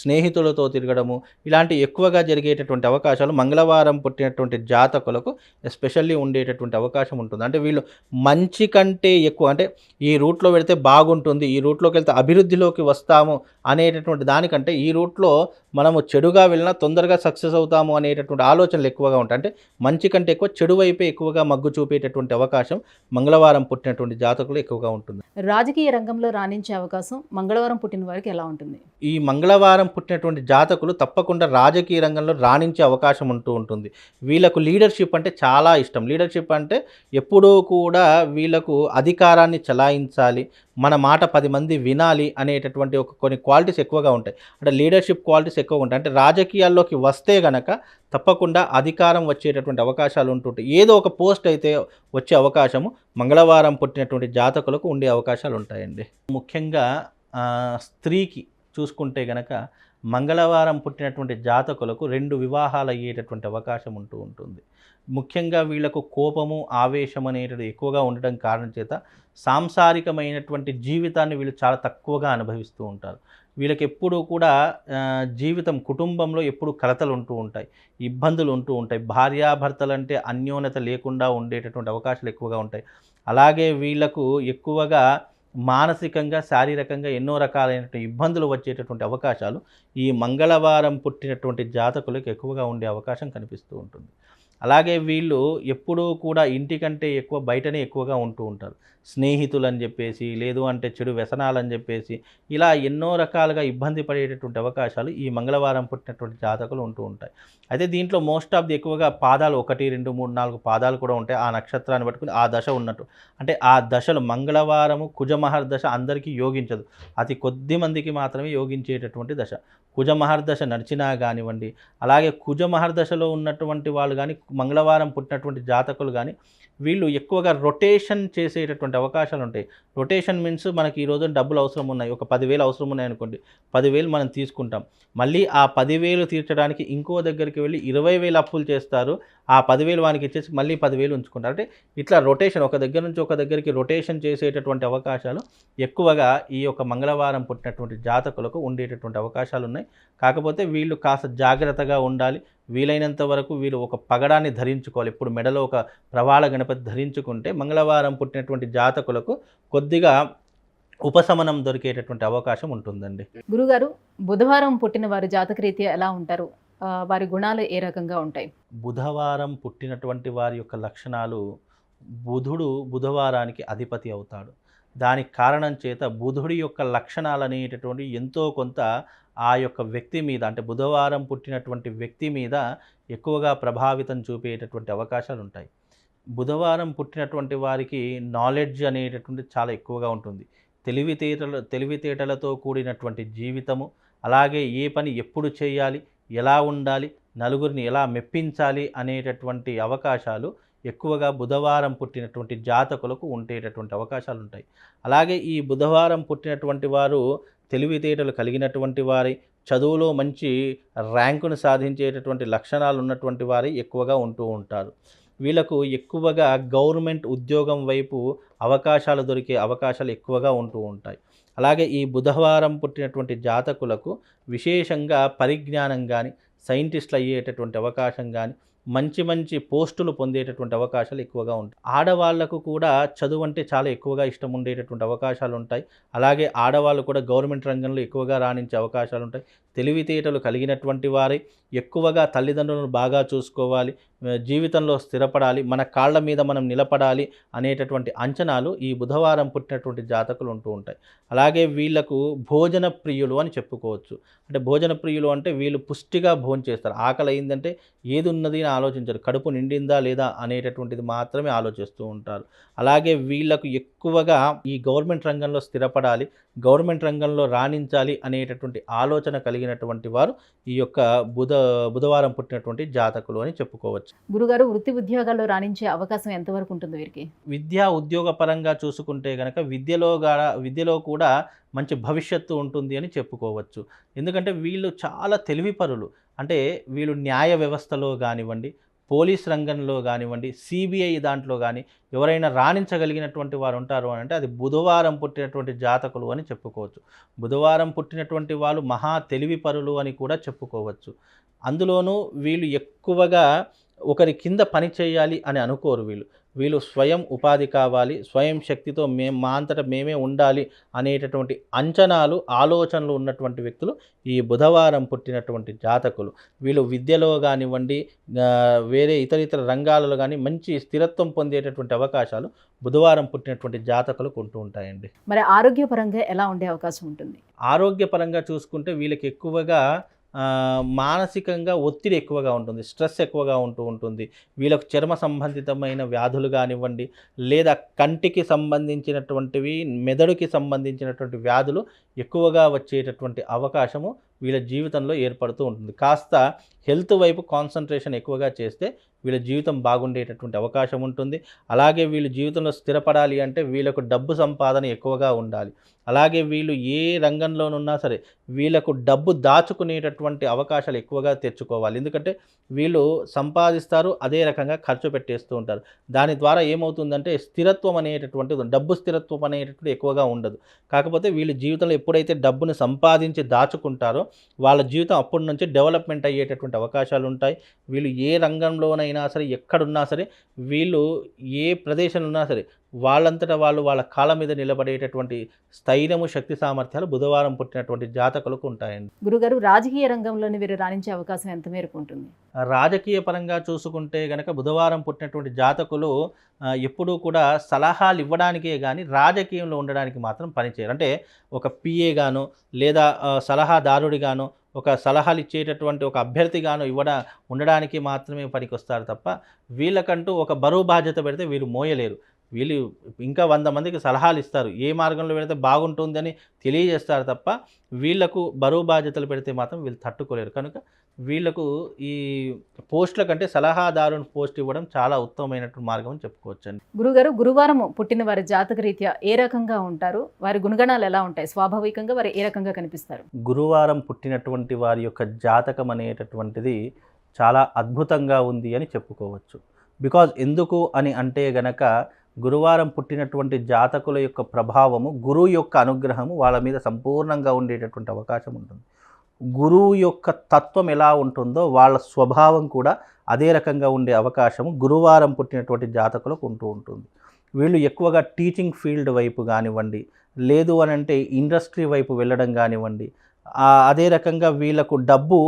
స్నేహితులతో తిరగడము, ఇలాంటివి ఎక్కువగా జరిగేటటువంటి అవకాశాలు మంగళవారం పుట్టినటువంటి జాతకులకు ఎస్పెషల్లీ ఉండేటటువంటి అవకాశం ఉంటుంది. అంటే వీళ్ళు మంచి కంటే ఎక్కువ, అంటే ఈ రూట్లో వెళితే బాగుంటుంది, ఈ రూట్లోకి వెళ్తే అభివృద్ధిలోకి వస్తాము అనేటటువంటి దానికంటే ఈ రూట్లో మనము చెడుగా వెళ్ళినా తొందరగా సక్సెస్ అవుతాము అనేటటువంటి ఆలోచనలు ఎక్కువగా ఉంటాయి. అంటే మంచి కంటే ఎక్కువ చెడు వైపే ఎక్కువగా మగ్గు చూపేటటువంటి అవకాశం మంగళవారం పుట్టినటువంటి జాతకులు ఎక్కువగా ఉంటుంది. రాజకీయ రంగంలో రాణించే అవకాశం మంగళవారం పుట్టిన వారికి ఎలా ఉంటుంది? ఈ మంగళవారం పుట్టినటువంటి జాతకులు తప్పకుండా రాజకీయ రంగంలో రాణించే అవకాశం ఉంటూ ఉంటుంది. వీళ్ళకు లీడర్షిప్ అంటే చాలా ఇష్టం. లీడర్షిప్ అంటే ఎప్పుడూ కూడా వీళ్ళకు అధికారాన్ని చలాయించాలి, మన మాట 10 మంది వినాలి అనేటటువంటి కొన్ని క్వాలిటీస్ ఎక్కువగా ఉంటాయి. అంటే లీడర్షిప్ క్వాలిటీస్ ఎక్కువగా ఉంటాయి. అంటే రాజకీయాల్లోకి వస్తే గనక తప్పకుండా అధికారం వచ్చేటటువంటి అవకాశాలు ఉంటుంటాయి. ఏదో ఒక పోస్ట్ అయితే వచ్చే అవకాశము మంగళవారం పుట్టినటువంటి జాతకులకు ఉండే అవకాశాలు ఉంటాయండి. ముఖ్యంగా స్త్రీకి చూసుకుంటే గనక మంగళవారం పుట్టినటువంటి జాతకులకు 2 వివాహాలు అయ్యేటటువంటి అవకాశం ఉంటూ ఉంటుంది. ముఖ్యంగా వీళ్ళకు కోపము, ఆవేశం అనేటిది ఎక్కువగా ఉండడం కారణం చేత సాంసారికమైనటువంటి జీవితాన్ని వీళ్ళు చాలా తక్కువగా అనుభవిస్తూ ఉంటారు. వీళ్ళకి ఎప్పుడూ కూడా కుటుంబంలో ఎప్పుడు కలతలు ఉంటూ ఉంటాయి, ఇబ్బందులు ఉంటూ ఉంటాయి. భార్యాభర్తలంటే అన్యోన్యత లేకుండా ఉండేటటువంటి అవకాశాలు ఎక్కువగా ఉంటాయి. అలాగే వీళ్ళకు ఎక్కువగా మానసికంగా, శారీరకంగా ఎన్నో రకాలైనటువంటి ఇబ్బందులు వచ్చేటటువంటి అవకాశాలు ఈ మంగళవారం పుట్టినటువంటి జాతకులకు ఎక్కువగా ఉండే అవకాశం కనిపిస్తూ ఉంటుంది. అలాగే వీళ్ళు ఎప్పుడూ కూడా ఇంటికంటే ఎక్కువ బయటనే ఎక్కువగా ఉంటూ ఉంటారు. స్నేహితులు అని చెప్పేసి, లేదు అంటే చెడు వ్యసనాలని చెప్పేసి, ఇలా ఎన్నో రకాలుగా ఇబ్బంది పడేటటువంటి అవకాశాలు ఈ మంగళవారం పుట్టినటువంటి జాతకులు ఉంటూ ఉంటాయి. అయితే దీంట్లో మోస్ట్ ఆఫ్ ది ఎక్కువగా పాదాలు 1, 2, 3, 4 పాదాలు కూడా ఉంటాయి. ఆ నక్షత్రాన్ని పట్టుకుని ఆ దశ ఉన్నట్టు. అంటే ఆ దశలు మంగళవారము కుజమహర్దశ అందరికీ యోగించదు, అతి కొద్ది మందికి మాత్రమే యోగించేటటువంటి దశ. కుజమహర్దశ నడిచినా కానివ్వండి, అలాగే కుజమహర్దశలో ఉన్నటువంటి వాళ్ళు కానీ, మంగళవారం పుట్టినటువంటి జాతకులు కానీ వీళ్ళు ఎక్కువగా రొటేషన్ చేసేటటువంటి ఉండేటటువంటి అవకాశాలు ఉంటాయి. రొటేషన్ మీన్స్ మనకి ఈ రోజున డబ్బులు అవసరం ఉన్నాయి, ఒక 10,000 అవసరం ఉన్నాయి అనుకోండి, 10,000 మనం తీసుకుంటాం, మళ్ళీ ఆ 10,000 తీర్చడానికి ఇంకో దగ్గరికి వెళ్ళి 20,000 అప్పులు చేస్తారు, ఆ 10,000 వానికి ఇచ్చేసి మళ్ళీ 10,000 ఉంచుకుంటారు. అంటే ఇట్లా రొటేషన్, ఒక దగ్గర నుంచి ఒక దగ్గరికి రొటేషన్ చేసేటటువంటి అవకాశాలు ఎక్కువగా ఈ యొక్క మంగళవారం పుట్టినటువంటి జాతకులకు ఉండేటటువంటి అవకాశాలు ఉన్నాయి. కాకపోతే వీళ్ళు కాస్త జాగ్రత్తగా ఉండాలి. వీలైనంత వరకు వీళ్ళు ఒక పగడాన్ని ధరించుకోవాలి. ఇప్పుడు మెడలో ఒక ప్రవాళ గణపతి ధరించుకుంటే మంగళవారం పుట్టినటువంటి జాతకులకు కొద్దిగా ఉపశమనం దొరికేటటువంటి అవకాశం ఉంటుందండి. గురుగారు, బుధవారం పుట్టిన వారి జాతకరీత్యా ఎలా ఉంటారు? వారి గుణాలు ఏ రకంగా ఉంటాయి? బుధవారం పుట్టినటువంటి వారి యొక్క లక్షణాలు, బుధుడు బుధవారానికి అధిపతి అవుతాడు. దానికి కారణం చేత బుధుడి యొక్క లక్షణాలు అనేటటువంటి ఎంతో కొంత ఆ యొక్క వ్యక్తి మీద, అంటే బుధవారం పుట్టినటువంటి వ్యక్తి మీద ఎక్కువగా ప్రభావితం చూపేటటువంటి అవకాశాలు ఉంటాయి. బుధవారం పుట్టినటువంటి వారికి నాలెడ్జ్ అనేటటువంటి చాలా ఎక్కువగా ఉంటుంది. తెలివితేటలతో కూడినటువంటి జీవితము, అలాగే ఏ పని ఎప్పుడు చేయాలి, ఎలా ఉండాలి, నలుగురిని ఎలా మెప్పించాలి అనేటటువంటి అవకాశాలు ఎక్కువగా బుధవారం పుట్టినటువంటి జాతకులకు ఉండేటటువంటి అవకాశాలు ఉంటాయి. అలాగే ఈ బుధవారం పుట్టినటువంటి వారు తెలివితేటలు కలిగినటువంటి వారి, చదువులో మంచి ర్యాంకును సాధించేటటువంటి లక్షణాలు ఉన్నటువంటి వారి ఎక్కువగా ఉంటూ ఉంటారు. వీళ్ళకు ఎక్కువగా గవర్నమెంట్ ఉద్యోగం వైపు అవకాశాలు దొరికే అవకాశాలు ఎక్కువగా ఉంటూ ఉంటాయి. అలాగే ఈ బుధవారం పుట్టినటువంటి జాతకులకు విశేషంగా పరిజ్ఞానం కానీ, సైంటిస్టులు అయ్యేటటువంటి అవకాశం కానీ, మంచి మంచి పోస్టులు పొందేటటువంటి అవకాశాలు ఎక్కువగా ఉంటాయి. ఆడవాళ్లకు కూడా చదువు అంటే చాలా ఎక్కువగా ఇష్టం ఉండేటటువంటి అవకాశాలు ఉంటాయి. అలాగే ఆడవాళ్ళు కూడా గవర్నమెంట్ రంగంలో ఎక్కువగా రాణించే అవకాశాలు ఉంటాయి. తెలివితేటలు కలిగినటువంటి వారే ఎక్కువగా తల్లిదండ్రులను బాగా చూసుకోవాలి, జీవితంలో స్థిరపడాలి, మన కాళ్ళ మీద మనం నిలబడాలి అనేటటువంటి అంచనాలు ఈ బుధవారం పుట్టినటువంటి జాతకులు ఉంటూ ఉంటాయి. అలాగే వీళ్లకు భోజన ప్రియులు అని చెప్పుకోవచ్చు. అంటే భోజన ప్రియులు అంటే వీళ్ళు పుష్టిగా భోంచేస్తారు. ఆకలి అయిందంటే ఏది ఉన్నది అని ఆలోచించరు, కడుపు నిండిందా లేదా అనేటటువంటిది మాత్రమే ఆలోచిస్తూ ఉంటారు. అలాగే వీళ్లకు ఎక్కువగా ఈ గవర్నమెంట్ రంగంలో స్థిరపడాలి, గవర్నమెంట్ రంగంలో రాణించాలి అనేటటువంటి ఆలోచన కలిగినటువంటి వారు ఈ యొక్క బుధవారం పుట్టినటువంటి జాతకులు అని చెప్పుకోవచ్చు. గురుగారు, వృత్తి ఉద్యోగాల్లో రాణించే అవకాశం ఎంతవరకు ఉంటుంది వీరికి? విద్యా ఉద్యోగ పరంగా చూసుకుంటే కనుక విద్యలో కూడా మంచి భవిష్యత్తు ఉంటుంది అని చెప్పుకోవచ్చు. ఎందుకంటే వీళ్ళు చాలా తెలివిపరులు. అంటే వీళ్ళు న్యాయ వ్యవస్థలో కానివ్వండి, పోలీస్ రంగంలో కానివ్వండి, సిబిఐ దాంట్లో కానీ ఎవరైనా రాణించగలిగినటువంటి వారు ఉంటారు అని అంటే అది బుధవారం పుట్టినటువంటి జాతకులు అని చెప్పుకోవచ్చు. బుధవారం పుట్టినటువంటి వాళ్ళు మహా తెలివిపరులు అని కూడా చెప్పుకోవచ్చు. అందులోనూ వీళ్ళు ఎక్కువగా ఒకరి కింద పని చేయాలి అని అనుకోరు. వీళ్ళు స్వయం ఉపాధి కావాలి, స్వయం శక్తితో మా అంతటా మేమే ఉండాలి అనేటటువంటి అంచనాలు, ఆలోచనలు ఉన్నటువంటి వ్యక్తులు ఈ బుధవారం పుట్టినటువంటి జాతకులు. వీళ్ళు విద్యలో కానివ్వండి, వేరే ఇతర రంగాలలో కానీ మంచి స్థిరత్వం పొందేటటువంటి అవకాశాలు బుధవారం పుట్టినటువంటి జాతకులకు ఉంటూ ఉంటాయండి. మరి ఆరోగ్యపరంగా ఎలా ఉండే అవకాశం ఉంటుంది? ఆరోగ్యపరంగా చూసుకుంటే వీళ్ళకి ఎక్కువగా మానసికంగా ఒత్తిడి ఎక్కువగా ఉంటుంది, స్ట్రెస్ ఎక్కువగా ఉంటుంది. వీళ్ళకు చర్మ సంబంధితమైన వ్యాధులు కానివ్వండి, లేదా కంటికి సంబంధించినటువంటివి, మెదడుకి సంబంధించినటువంటి వ్యాధులు ఎక్కువగా వచ్చేటటువంటి అవకాశము వీళ్ళ జీవితంలో ఏర్పడుతూ ఉంటుంది. కాస్త హెల్త్ వైపు కాన్సన్ట్రేషన్ ఎక్కువగా చేస్తే వీళ్ళ జీవితం బాగుండేటటువంటి అవకాశం ఉంటుంది. అలాగే వీళ్ళు జీవితంలో స్థిరపడాలి అంటే వీళ్ళకు డబ్బు సంపాదన ఎక్కువగా ఉండాలి. అలాగే వీళ్ళు ఏ రంగంలోనున్నా సరే వీళ్ళకు డబ్బు దాచుకునేటటువంటి అవకాశాలు ఎక్కువగా తెచ్చుకోవాలి. ఎందుకంటే వీళ్ళు సంపాదిస్తారు, అదే రకంగా ఖర్చు పెట్టేస్తూ ఉంటారు. దాని ద్వారా ఏమవుతుందంటే స్థిరత్వం అనేటటువంటిది, డబ్బు స్థిరత్వం అనేటటువంటి ఎక్కువగా ఉండదు. కాకపోతే వీళ్ళు జీవితంలో ఎప్పుడైతే డబ్బును సంపాదించి దాచుకుంటారో వాళ్ళ జీవితం అప్పటి నుంచి డెవలప్మెంట్ అయ్యేటటువంటి అవకాశాలు ఉంటాయి. వీళ్ళు ఏ రంగంలోనైనా సరే, ఎక్కడున్నా సరే, వీళ్ళు ఏ ప్రదేశంలో ఉన్నా సరే వాళ్ళంతటా వాళ్ళు వాళ్ళ కాళ్ళ మీద నిలబడేటటువంటి స్థైర్యము, శక్తి సామర్థ్యాలు బుధవారం పుట్టినటువంటి జాతకులకు ఉంటాయండి. గురుగారు, రాజకీయ రంగంలోని వీరు రాణించే అవకాశం ఎంత మేరకు ఉంటుంది? రాజకీయ పరంగా చూసుకుంటే గనక బుధవారం పుట్టినటువంటి జాతకులు ఎప్పుడూ కూడా సలహాలు ఇవ్వడానికే కానీ రాజకీయంలో ఉండడానికి మాత్రం పనిచేయరు. అంటే ఒక పిఏ గాను, లేదా సలహాదారుడిగాను, ఒక సలహాలు ఇచ్చేటటువంటి ఒక అభ్యర్థిగాను ఉండడానికి మాత్రమే పనికొస్తారు తప్ప వీళ్ళకంటూ ఒక బరువు బాధ్యత పెడితే వీళ్ళు మోయలేరు. వీళ్ళు ఇంకా 100 మందికి సలహాలు ఇస్తారు, ఏ మార్గంలో వెళితే బాగుంటుందని తెలియజేస్తారు తప్ప వీళ్ళకు బరువు బాధ్యతలు పెడితే మాత్రం వీళ్ళు తట్టుకోలేరు. కనుక వీళ్ళకు ఈ పోస్టుల కంటే సలహాదారుని పోస్ట్ ఇవ్వడం చాలా ఉత్తమమైనటువంటి మార్గం అని చెప్పుకోవచ్చండి. గురుగారు, గురువారం పుట్టిన వారి జాతక రీత్యా ఏ రకంగా ఉంటారు? వారి గుణగణాలు ఎలా ఉంటాయి? స్వాభావికంగా వారు ఏ రకంగా కనిపిస్తారు? గురువారం పుట్టినటువంటి వారి యొక్క జాతకం అనేటటువంటిది చాలా అద్భుతంగా ఉంది అని చెప్పుకోవచ్చు. బికాజ్ ఎందుకు అని అంటే గనక గురువారం పుట్టినటువంటి జాతకుల యొక్క ప్రభావము, గురువు యొక్క అనుగ్రహము వాళ్ళ మీద సంపూర్ణంగా ఉండేటటువంటి అవకాశం ఉంటుంది. గురువు యొక్క తత్వం ఎలా ఉంటుందో వాళ్ళ స్వభావం కూడా అదే రకంగా ఉండే అవకాశము గురువారం పుట్టినటువంటి జాతకులకు ఉంటూ ఉంటుంది. వీళ్ళు ఎక్కువగా టీచింగ్ ఫీల్డ్ వైపు కానివ్వండి, లేదు అని అంటే ఇండస్ట్రీ వైపు వెళ్ళడం కానివ్వండి, అదే రకంగా వీళ్ళకు డబ్బు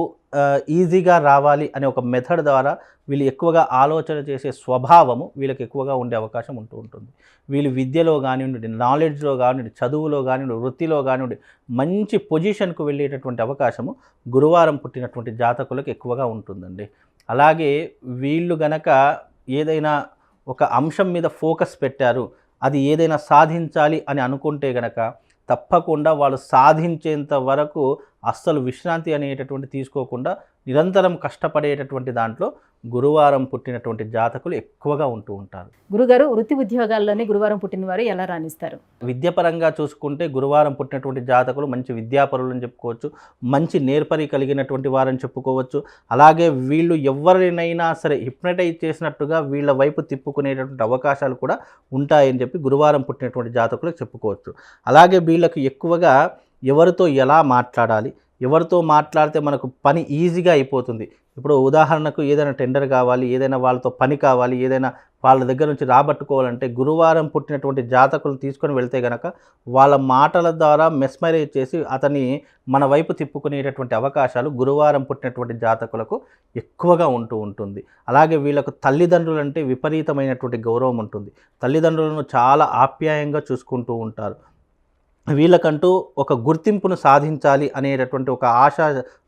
ఈజీగా రావాలి అనే ఒక మెథడ్ ద్వారా వీళ్ళు ఎక్కువగా ఆలోచన చేసే స్వభావము వీళ్ళకి ఎక్కువగా ఉండే అవకాశం ఉంటూ ఉంటుంది. వీళ్ళు విద్యలో కానివ్వండి, నాలెడ్జ్లో కానివ్వండి, చదువులో కానివ్వండి, వృత్తిలో కానివ్వండి మంచి పొజిషన్కు వెళ్ళేటటువంటి అవకాశము గురువారం పుట్టినటువంటి జాతకులకు ఎక్కువగా ఉంటుందండి. అలాగే వీళ్ళు గనక ఏదైనా ఒక అంశం మీద ఫోకస్ పెట్టారు, అది ఏదైనా సాధించాలి అని అనుకుంటే గనక తప్పకుండా వాళ్ళు సాధించేంత వరకు అస్సలు విశ్రాంతి అనేటటువంటి తీసుకోకుండా నిరంతరం కష్టపడేటటువంటి దాంట్లో గురువారం పుట్టినటువంటి జాతకులు ఎక్కువగా ఉంటూ ఉంటారు. గురుగారు, వృత్తి ఉద్యోగాల్లోనే గురువారం పుట్టిన వారు ఎలా రాణిస్తారు? విద్యాపరంగా చూసుకుంటే గురువారం పుట్టినటువంటి జాతకులు మంచి విద్యాపరులు అని చెప్పుకోవచ్చు, మంచి నేర్పరి కలిగినటువంటి వారని చెప్పుకోవచ్చు. అలాగే వీళ్ళు ఎవరినైనా సరే హిప్నటైజ్ చేసినట్టుగా వీళ్ళ వైపు తిప్పుకునేటటువంటి అవకాశాలు కూడా ఉంటాయని చెప్పి గురువారం పుట్టినటువంటి జాతకులకు చెప్పుకోవచ్చు. అలాగే వీళ్ళకు ఎక్కువగా ఎవరితో ఎలా మాట్లాడాలి, ఎవరితో మాట్లాడితే మనకు పని ఈజీగా అయిపోతుంది. ఇప్పుడు ఉదాహరణకు ఏదైనా టెండర్ కావాలి, ఏదైనా వాళ్ళతో పని కావాలి, ఏదైనా వాళ్ళ దగ్గర నుంచి రాబట్టుకోవాలంటే గురువారం పుట్టినటువంటి జాతకులను తీసుకొని వెళ్తే కనుక వాళ్ళ మాటల ద్వారా మెస్మరైజ్ చేసి అతన్ని మన వైపు తిప్పుకునేటటువంటి అవకాశాలు గురువారం పుట్టినటువంటి జాతకులకు ఎక్కువగా ఉంటూ ఉంటుంది. అలాగే వీళ్ళకు తల్లిదండ్రులు అంటే విపరీతమైనటువంటి గౌరవం ఉంటుంది. తల్లిదండ్రులను చాలా ఆప్యాయంగా చూసుకుంటూ ఉంటారు. వీళ్ళకంటూ ఒక గుర్తింపును సాధించాలి అనేటటువంటి ఒక ఆశా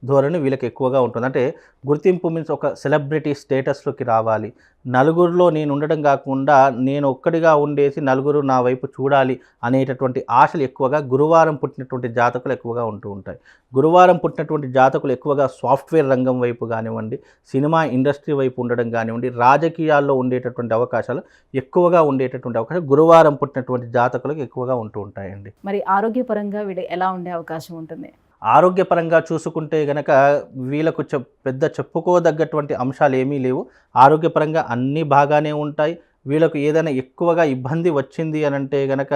ధోరణి వీళ్ళకి ఎక్కువగా ఉంటుంది. అంటే గుర్తింపు మీన్స్ ఒక సెలబ్రిటీ స్టేటస్లోకి రావాలి, నలుగురిలో నేను ఉండడం కాకుండా నేను ఒక్కడిగా ఉండేసి నలుగురు నా వైపు చూడాలి అనేటటువంటి ఆశలు ఎక్కువగా గురువారం పుట్టినటువంటి జాతకులు ఎక్కువగా ఉంటూ ఉంటాయి. గురువారం పుట్టినటువంటి జాతకులు ఎక్కువగా సాఫ్ట్వేర్ రంగం వైపు కానివ్వండి, సినిమా ఇండస్ట్రీ వైపు ఉండడం కానివ్వండి, రాజకీయాల్లో ఉండేటటువంటి అవకాశాలు ఎక్కువగా ఉండేటటువంటి అవకాశం గురువారం పుట్టినటువంటి జాతకులకు ఎక్కువగా ఉంటూ ఉంటాయండి. మరి ఆరోగ్యపరంగా వీళ్ళు ఎలా ఉండే అవకాశం ఉంటుంది? ఆరోగ్యపరంగా చూసుకుంటే గనక వీళ్ళకు పెద్ద చెప్పుకోదగ్గటువంటి అంశాలు ఏమీ లేవు. ఆరోగ్యపరంగా అన్నీ బాగానే ఉంటాయి. వీళ్ళకు ఏదైనా ఎక్కువగా ఇబ్బంది వచ్చింది అని అంటే గనక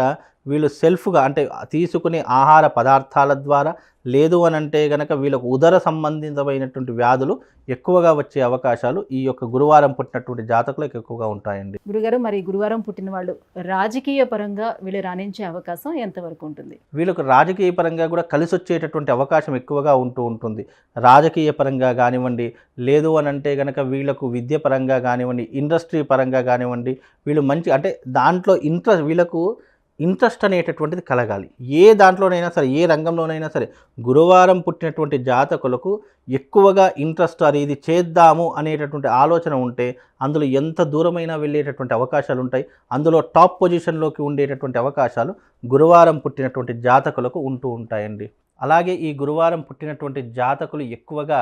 వీళ్ళు సెల్ఫ్గా అంటే తీసుకునే ఆహార పదార్థాల ద్వారా, లేదు అని అంటే గనక వీళ్ళకు ఉదర సంబంధితమైనటువంటి వ్యాధులు ఎక్కువగా వచ్చే అవకాశాలు ఈ యొక్క గురువారం పుట్టినటువంటి జాతకులకు ఎక్కువగా ఉంటాయండి. గురుగారు, మరి గురువారం పుట్టిన వాళ్ళు రాజకీయ పరంగా వీళ్ళు రాణించే అవకాశం ఎంతవరకు ఉంటుంది? వీళ్ళకు రాజకీయ పరంగా కూడా కలిసి వచ్చేటటువంటి అవకాశం ఎక్కువగా ఉంటూ ఉంటుంది. రాజకీయ పరంగా కానివ్వండి, లేదు అని అంటే కనుక వీళ్ళకు విద్య పరంగా కానివ్వండి, ఇండస్ట్రీ పరంగా కానివ్వండి, వీళ్ళు మంచి అంటే దాంట్లో వీళ్ళకు ఇంట్రెస్ట్ అనేటటువంటిది కలగాలి. ఏ దాంట్లోనైనా సరే, ఏ రంగంలోనైనా సరే గురువారం పుట్టినటువంటి జాతకులకు ఎక్కువగా ఇంట్రెస్ట్, అది ఇది చేద్దాము అనేటటువంటి ఆలోచన ఉంటే అందులో ఎంత దూరమైనా వెళ్ళేటటువంటి అవకాశాలు ఉంటాయి. అందులో టాప్ పొజిషన్లోకి ఉండేటటువంటి అవకాశాలు గురువారం పుట్టినటువంటి జాతకులకు ఉంటూ ఉంటాయండి. అలాగే ఈ గురువారం పుట్టినటువంటి జాతకులు ఎక్కువగా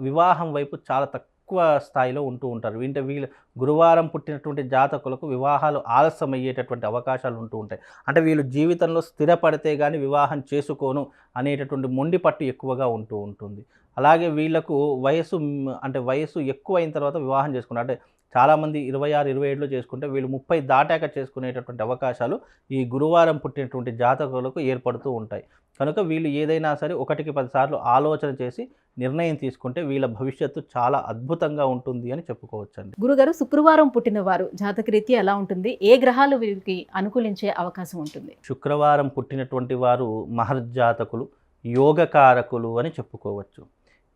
వివాహం వైపు చాలా తక్కువ స్థాయిలో ఉంటూ ఉంటారు. వీళ్ళు గురువారం పుట్టినటువంటి జాతకులకు వివాహాలు ఆలస్యం అయ్యేటటువంటి అవకాశాలు ఉంటూ ఉంటాయి. అంటే వీళ్ళు జీవితంలో స్థిరపడితే కానీ వివాహం చేసుకోను అనేటటువంటి మొండి పట్టు ఎక్కువగా ఉంటూ ఉంటుంది. అలాగే వీళ్ళకు వయసు ఎక్కువ అయిన తర్వాత వివాహం చేసుకుంటారు. అంటే చాలామంది 26, 27లో చేసుకుంటే వీళ్ళు 30 దాటాక చేసుకునేటటువంటి అవకాశాలు ఈ గురువారం పుట్టినటువంటి జాతకులకు ఏర్పడుతూ ఉంటాయి. కనుక వీళ్ళు ఏదైనా సరే 1కి 10 సార్లు ఆలోచన చేసి నిర్ణయం తీసుకుంటే వీళ్ళ భవిష్యత్తు చాలా అద్భుతంగా ఉంటుంది అని చెప్పుకోవచ్చండి. గురుగారు, శుక్రవారం పుట్టిన వారు జాతకరీత్యా ఎలా ఉంటుంది? ఏ గ్రహాలు వీరికి అనుకూలించే అవకాశం ఉంటుంది? శుక్రవారం పుట్టినటువంటి వారు మహర్జాతకులు, యోగకారకులు అని చెప్పుకోవచ్చు.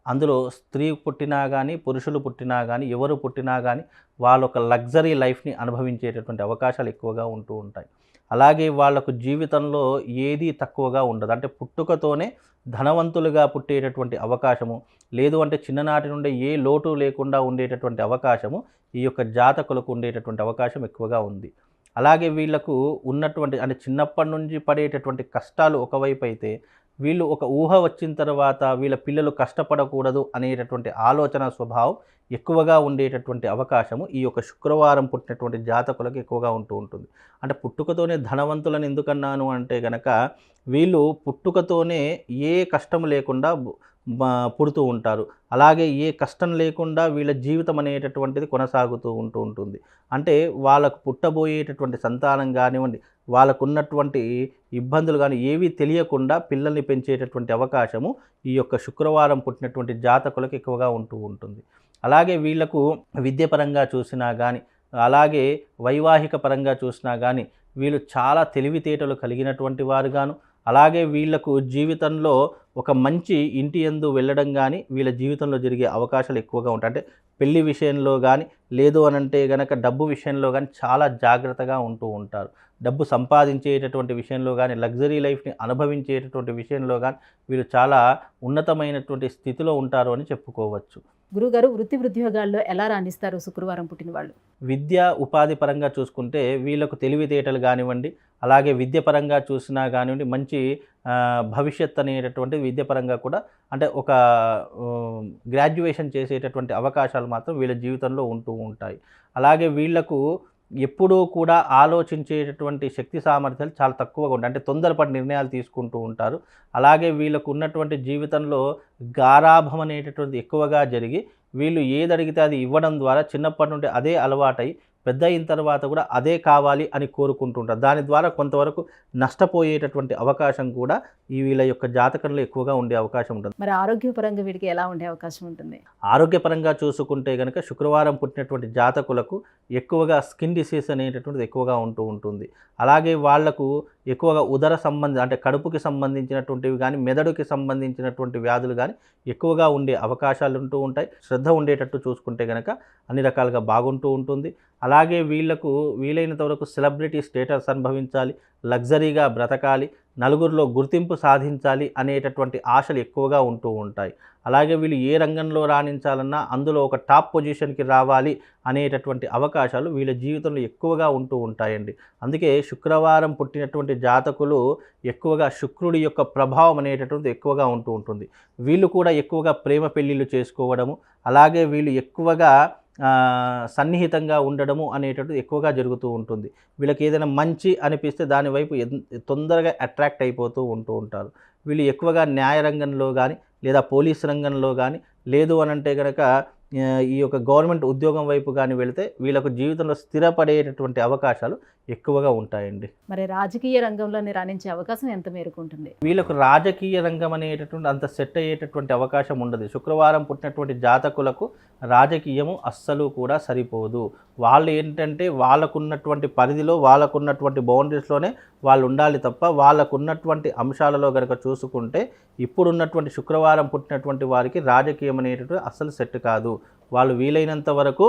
అందులో స్త్రీ పుట్టినా కానీ, పురుషులు పుట్టినా కానీ, ఎవరు పుట్టినా కానీ వాళ్ళ ఒక లగ్జరీ లైఫ్ని అనుభవించేటటువంటి అవకాశాలు ఎక్కువగా ఉంటూ ఉంటాయి. అలాగే వాళ్లకు జీవితంలో ఏదీ తక్కువగా ఉండదు. అంటే పుట్టుకతోనే ధనవంతులుగా పుట్టేటటువంటి అవకాశము, లేదు అంటే చిన్ననాటి నుండి ఏ లోటు లేకుండా ఉండేటటువంటి అవకాశము ఈ యొక్క జాతకులకు ఉండేటటువంటి అవకాశం ఎక్కువగా ఉంది. అలాగే వీళ్ళకు ఉన్నటువంటి అంటే చిన్నప్పటి నుంచి పడేటటువంటి కష్టాలు ఒకవైపు అయితే, వీళ్ళు ఒక ఊహ వచ్చిన తర్వాత వీళ్ళ పిల్లలు కష్టపడకూడదు అనేటటువంటి ఆలోచన స్వభావం ఎక్కువగా ఉండేటటువంటి అవకాశము ఈ యొక్క శుక్రవారం పుట్టినటువంటి జాతకులకు ఎక్కువగా ఉంటూ ఉంటుంది. అంటే పుట్టుకతోనే ధనవంతులను ఎందుకన్నాను అంటే గనక, వీళ్ళు పుట్టుకతోనే ఏ కష్టం లేకుండా పుడుతూ ఉంటారు. అలాగే ఏ కష్టం లేకుండా వీళ్ళ జీవితం అనేటటువంటిది కొనసాగుతూ ఉంటుంది. అంటే వాళ్ళకు పుట్టబోయేటటువంటి సంతానం కానివ్వండి, వాళ్ళకున్నటువంటి ఇబ్బందులు కానీ ఏవీ తెలియకుండా పిల్లల్ని పెంచేటటువంటి అవకాశము ఈ యొక్క శుక్రవారం పుట్టినటువంటి జాతకులకు ఎక్కువగా ఉంటూ ఉంటుంది. అలాగే వీళ్లకు విద్యపరంగా చూసినా కానీ, అలాగే వైవాహిక పరంగా చూసినా కానీ వీళ్ళు చాలా తెలివితేటలు కలిగినటువంటి వారుగాను, అలాగే వీళ్లకు జీవితంలో ఒక మంచి ఇంటి యందు వెళ్ళడం కానీ వీళ్ళ జీవితంలో జరిగే అవకాశాలు ఎక్కువగా ఉంటాయి. అంటే పెళ్లి విషయంలో కానీ, లేదు అనంటే గనక డబ్బు విషయంలో కానీ చాలా జాగ్రత్తగా ఉంటూ ఉంటారు. డబ్బు సంపాదించేటటువంటి విషయంలో కానీ, లగ్జరీ లైఫ్ని అనుభవించేటటువంటి విషయంలో కానీ వీళ్ళు చాలా ఉన్నతమైనటువంటి స్థితిలో ఉంటారు అని చెప్పుకోవచ్చు. గురుగారు, వృత్తి ఉద్యోగాల్లో ఎలా రాణిస్తారు శుక్రవారం పుట్టిన వాళ్ళు? విద్య ఉపాధి పరంగా చూసుకుంటే వీళ్ళకు తెలివితేటలు కానివ్వండి, అలాగే విద్య పరంగా చూసినా కానివ్వండి, మంచి భవిష్యత్ అనేటటువంటి విద్య పరంగా కూడా అంటే ఒక గ్రాడ్యుయేషన్ చేసేటటువంటి అవకాశాలు మాత్రం వీళ్ళ జీవితంలో ఉంటూ ఉంటాయి. అలాగే వీళ్లకు ఎప్పుడూ కూడా ఆలోచించేటటువంటి శక్తి సామర్థ్యాలు చాలా తక్కువగా ఉంటాయి. అంటే తొందరపడి నిర్ణయాలు తీసుకుంటూ ఉంటారు. అలాగే వీళ్ళకు ఉన్నటువంటి జీవితంలో గారాభం అనేటటువంటిది ఎక్కువగా జరిగి, వీళ్ళు ఏది అడిగితే అది ఇవ్వడం ద్వారా చిన్నప్పటి నుండి అదే అలవాటై పెద్ద అయిన తర్వాత కూడా అదే కావాలి అని కోరుకుంటుంటారు. దాని ద్వారా కొంతవరకు నష్టపోయేటటువంటి అవకాశం కూడా ఈ వీళ్ళ యొక్క జాతకంలో ఎక్కువగా ఉండే అవకాశం ఉంటుంది. మరి ఆరోగ్యపరంగా వీడికి ఎలా ఉండే అవకాశం ఉంటుంది? ఆరోగ్యపరంగా చూసుకుంటే కనుక శుక్రవారం పుట్టినటువంటి జాతకులకు ఎక్కువగా స్కిన్ డిసీజ్ అనేటటువంటిది ఎక్కువగా ఉంటూ ఉంటుంది. అలాగే వాళ్లకు ఎక్కువగా ఉదర అంటే కడుపుకి సంబంధించినటువంటివి కానీ, మెదడుకి సంబంధించినటువంటి వ్యాధులు కానీ ఎక్కువగా ఉండే అవకాశాలు ఉంటూ ఉంటాయి. శ్రద్ధ ఉండేటట్టు చూసుకుంటే కనుక అన్ని రకాలుగా బాగుంటూ ఉంటుంది. అలాగే వీళ్లకు వీలైనంత వరకు సెలబ్రిటీ స్టేటస్ అనుభవించాలి, లగ్జరీగా బ్రతకాలి, నలుగురిలో గుర్తింపు సాధించాలి అనేటటువంటి ఆశలు ఎక్కువగా ఉంటూ ఉంటాయి. అలాగే వీళ్ళు ఏ రంగంలో రాణించాలన్నా అందులో ఒక టాప్ పొజిషన్కి రావాలి అనేటటువంటి అవకాశాలు వీళ్ళ జీవితంలో ఎక్కువగా ఉంటూ ఉంటాయండి. అందుకే శుక్రవారం పుట్టినటువంటి జాతకులు ఎక్కువగా శుక్రుడి యొక్క ప్రభావం అనేటటువంటిది ఎక్కువగా ఉంటూ ఉంటుంది. వీళ్ళు కూడా ఎక్కువగా ప్రేమ పెళ్ళిళ్ళు చేసుకోవడము, అలాగే వీళ్ళు ఎక్కువగా సన్నిహితంగా ఉండడము అనేటటువంటిది ఎక్కువగా జరుగుతూ ఉంటుంది. వీళ్ళకి ఏదైనా మంచి అనిపిస్తే దాని వైపు తొందరగా అట్రాక్ట్ అయిపోతూ ఉంటూ ఉంటారు. వీళ్ళు ఎక్కువగా న్యాయ రంగంలో కానీ, లేదా పోలీస్ రంగంలో కానీ, లేదు అనంటే కనుక ఈ యొక్క గవర్నమెంట్ ఉద్యోగం వైపు కానీ వెళితే వీళ్ళకు జీవితంలో స్థిరపడేటటువంటి అవకాశాలు ఎక్కువగా ఉంటాయండి. మరి రాజకీయ రంగంలోనే రాణించే అవకాశం ఎంత మేరకు ఉంటుంది? వీళ్ళకు రాజకీయ రంగం అనేటటువంటి అంత సెట్ అయ్యేటటువంటి అవకాశం ఉండదు. శుక్రవారం పుట్టినటువంటి జాతకులకు రాజకీయము అస్సలు కూడా సరిపోదు. వాళ్ళు ఏంటంటే వాళ్ళకున్నటువంటి పరిధిలో, వాళ్ళకున్నటువంటి బౌండరీస్లోనే వాళ్ళు ఉండాలి తప్ప, వాళ్ళకున్నటువంటి అంశాలలో కనుక చూసుకుంటే ఇప్పుడున్నటువంటి శుక్రవారం పుట్టినటువంటి వారికి రాజకీయం అనేటటువంటి అస్సలు సెట్ కాదు. వాళ్ళు వీలైనంత వరకు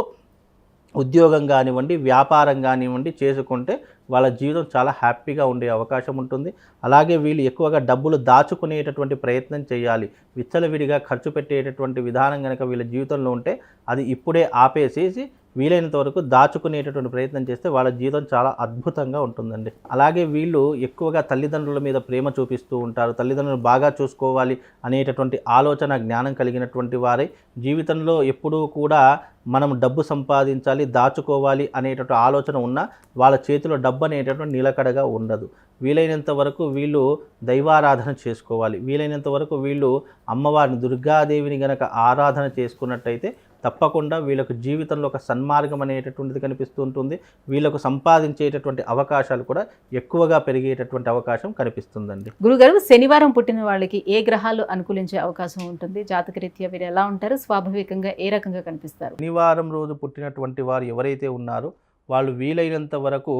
ఉద్యోగం కానివ్వండి, వ్యాపారం కానివ్వండి చేసుకుంటే వాళ్ళ జీవితం చాలా హ్యాపీగా ఉండే అవకాశం ఉంటుంది. అలాగే వీళ్ళు ఎక్కువగా డబ్బులు దాచుకునేటటువంటి ప్రయత్నం చేయాలి. విచ్చలవిడిగా ఖర్చు పెట్టేటటువంటి విధానం కనుక వీళ్ళ జీవితంలో ఉంటే అది ఇప్పుడే ఆపేసేసి వీలైనంత వరకు దాచుకునేటటువంటి ప్రయత్నం చేస్తే వాళ్ళ జీవితం చాలా అద్భుతంగా ఉంటుందండి. అలాగే వీళ్ళు ఎక్కువగా తల్లిదండ్రుల మీద ప్రేమ చూపిస్తూ ఉంటారు. తల్లిదండ్రులు బాగా చూసుకోవాలి అనేటటువంటి ఆలోచన, జ్ఞానం కలిగినటువంటి వారే జీవితంలో ఎప్పుడూ కూడా మనం డబ్బు సంపాదించాలి, దాచుకోవాలి అనేటటువంటి ఆలోచన ఉన్నా వాళ్ళ చేతిలో డబ్బు అనేటటువంటి నిలకడగా ఉండదు. వీలైనంత వరకు వీళ్ళు దైవారాధన చేసుకోవాలి. వీలైనంత వరకు వీళ్ళు అమ్మవారిని, దుర్గాదేవిని గనక ఆరాధన చేసుకున్నట్టయితే తప్పకుండా వీళ్ళకు జీవితంలో ఒక సన్మార్గం అనేటటువంటిది కనిపిస్తూ ఉంటుంది. వీళ్ళకు సంపాదించేటటువంటి అవకాశాలు కూడా ఎక్కువగా పెరిగేటటువంటి అవకాశం కనిపిస్తుందండి. గురుగారు, శనివారం పుట్టిన వాళ్ళకి ఏ గ్రహాలు అనుకూలించే అవకాశం ఉంటుంది? జాతకరీత్యా వీరు ఎలా ఉంటారు? స్వాభావికంగా ఏ రకంగా కనిపిస్తారు? శనివారం రోజు పుట్టినటువంటి వారు ఎవరైతే ఉన్నారో వాళ్ళు వీలైనంత వరకు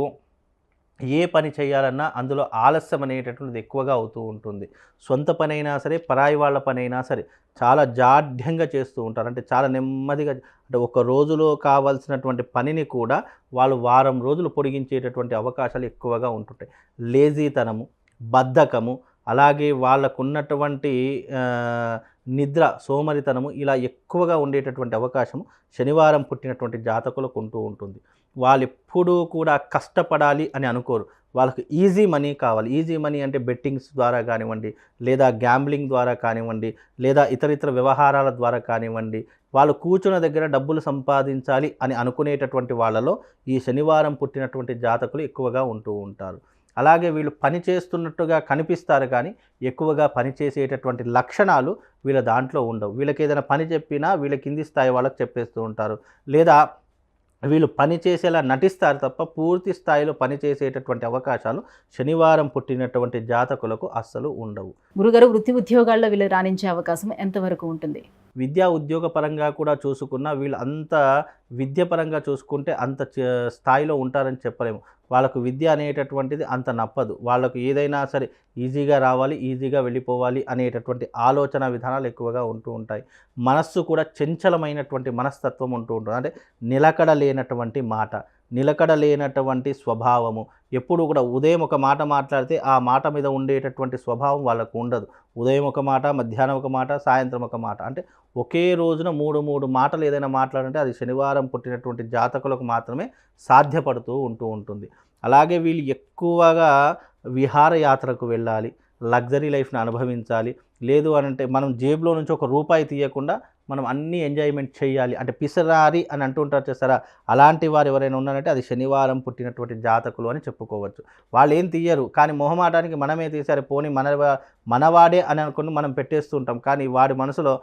ఏ పని చేయాలన్నా అందులో ఆలస్యం అనేటటువంటిది ఎక్కువగా అవుతూ ఉంటుంది. సొంత పని అయినా సరే, పరాయి వాళ్ళ పని అయినా సరే చాలా జాఢ్యంగా చేస్తూ ఉంటారు. అంటే చాలా నెమ్మదిగా, అంటే ఒక రోజులో కావాల్సినటువంటి పనిని కూడా వాళ్ళు వారం రోజులు పొడిగించేటటువంటి అవకాశాలు ఎక్కువగా ఉంటుంటాయి. లేజీతనము, బద్ధకము, అలాగే వాళ్ళకున్నటువంటి నిద్ర, సోమరితనము ఇలా ఎక్కువగా ఉండేటటువంటి అవకాశం శనివారం పుట్టినటువంటి జాతకులకు ఉంటూ ఉంటుంది. వాళ్ళు ఎప్పుడూ కూడా కష్టపడాలి అని అనుకోరు. వాళ్ళకి ఈజీ మనీ కావాలి. ఈజీ మనీ అంటే బెట్టింగ్స్ ద్వారా కానివ్వండి, లేదా గ్యాంబ్లింగ్ ద్వారా కానివ్వండి, లేదా ఇతరితర వ్యవహారాల ద్వారా కానివ్వండి, వాళ్ళు కూర్చున్న దగ్గర డబ్బులు సంపాదించాలి అని అనుకునేటటువంటి వాళ్ళలో ఈ శనివారం పుట్టినటువంటి జాతకులు ఎక్కువగా ఉంటూ ఉంటారు. అలాగే వీళ్ళు పని చేస్తున్నట్టుగా కనిపిస్తారు కానీ ఎక్కువగా పని చేసేటటువంటి లక్షణాలు వీళ్ళ దాంట్లో ఉండవు. వీళ్ళకి ఏదైనా పని చెప్పినా వీళ్ళ కింది స్థాయి వాళ్ళకి చెప్పేస్తూ ఉంటారు, లేదా వీళ్ళు పని చేసేలా నటిస్తారు తప్ప పూర్తి స్థాయిలో పని చేసేటటువంటి అవకాశాలు శనివారం పుట్టినటువంటి జాతకులకు అస్సలు ఉండవు. గురుగారు, వృత్తి ఉద్యోగాల్లో వీళ్ళు రాణించే అవకాశం ఎంతవరకు ఉంటుంది? విద్యా ఉద్యోగ పరంగా కూడా చూసుకున్నా వీళ్ళు అంత విద్య పరంగా చూసుకుంటే అంత స్థాయిలో ఉంటారని చెప్పలేము. వాళ్ళకు విద్య అనేటటువంటిది అంత నప్పదు. వాళ్ళకు ఏదైనా సరే ఈజీగా రావాలి, ఈజీగా వెళ్ళిపోవాలి అనేటటువంటి ఆలోచన విధానాలు ఎక్కువగా ఉంటూ ఉంటాయి. మనస్సు కూడా చంచలమైనటువంటి మనస్తత్వం ఉంటూ ఉంటుంది. అంటే నిలకడ లేనటువంటి మాట, నిలకడ లేనటువంటి స్వభావము. ఎప్పుడు కూడా ఉదయం ఒక మాట మాట్లాడితే ఆ మాట మీద ఉండేటటువంటి స్వభావం వాళ్ళకు ఉండదు. ఉదయం ఒక మాట, మధ్యాహ్నం ఒక మాట, సాయంత్రం ఒక మాట. అంటే ఒకే రోజున మూడు మాటలు ఏదైనా మాట్లాడంటే అది శనివారం పుట్టినటువంటి జాతకులకు మాత్రమే సాధ్యపడుతూ ఉంటుంది. అలాగే వీళ్ళు ఎక్కువగా విహారయాత్రకు వెళ్ళాలి, లగ్జరీ లైఫ్ని అనుభవించాలి. లేదు అనంటే మనం జేబులో నుంచి ఒక రూపాయి తీయకుండా మనం అన్నీ ఎంజాయ్మెంట్ చేయాలి. అంటే పిసరారి అని అంటుంటారు చేస్తారా, అలాంటి వారు ఎవరైనా ఉన్నారంటే అది శనివారం పుట్టినటువంటి జాతకులు అని చెప్పుకోవచ్చు. వాళ్ళు ఏం తీయరు కానీ మొహమాటానికి మనమే తీశారు, పోనీ మనవాడే అని అనుకుని మనం పెట్టేస్తూ ఉంటాం. కానీ వాడి మనసులో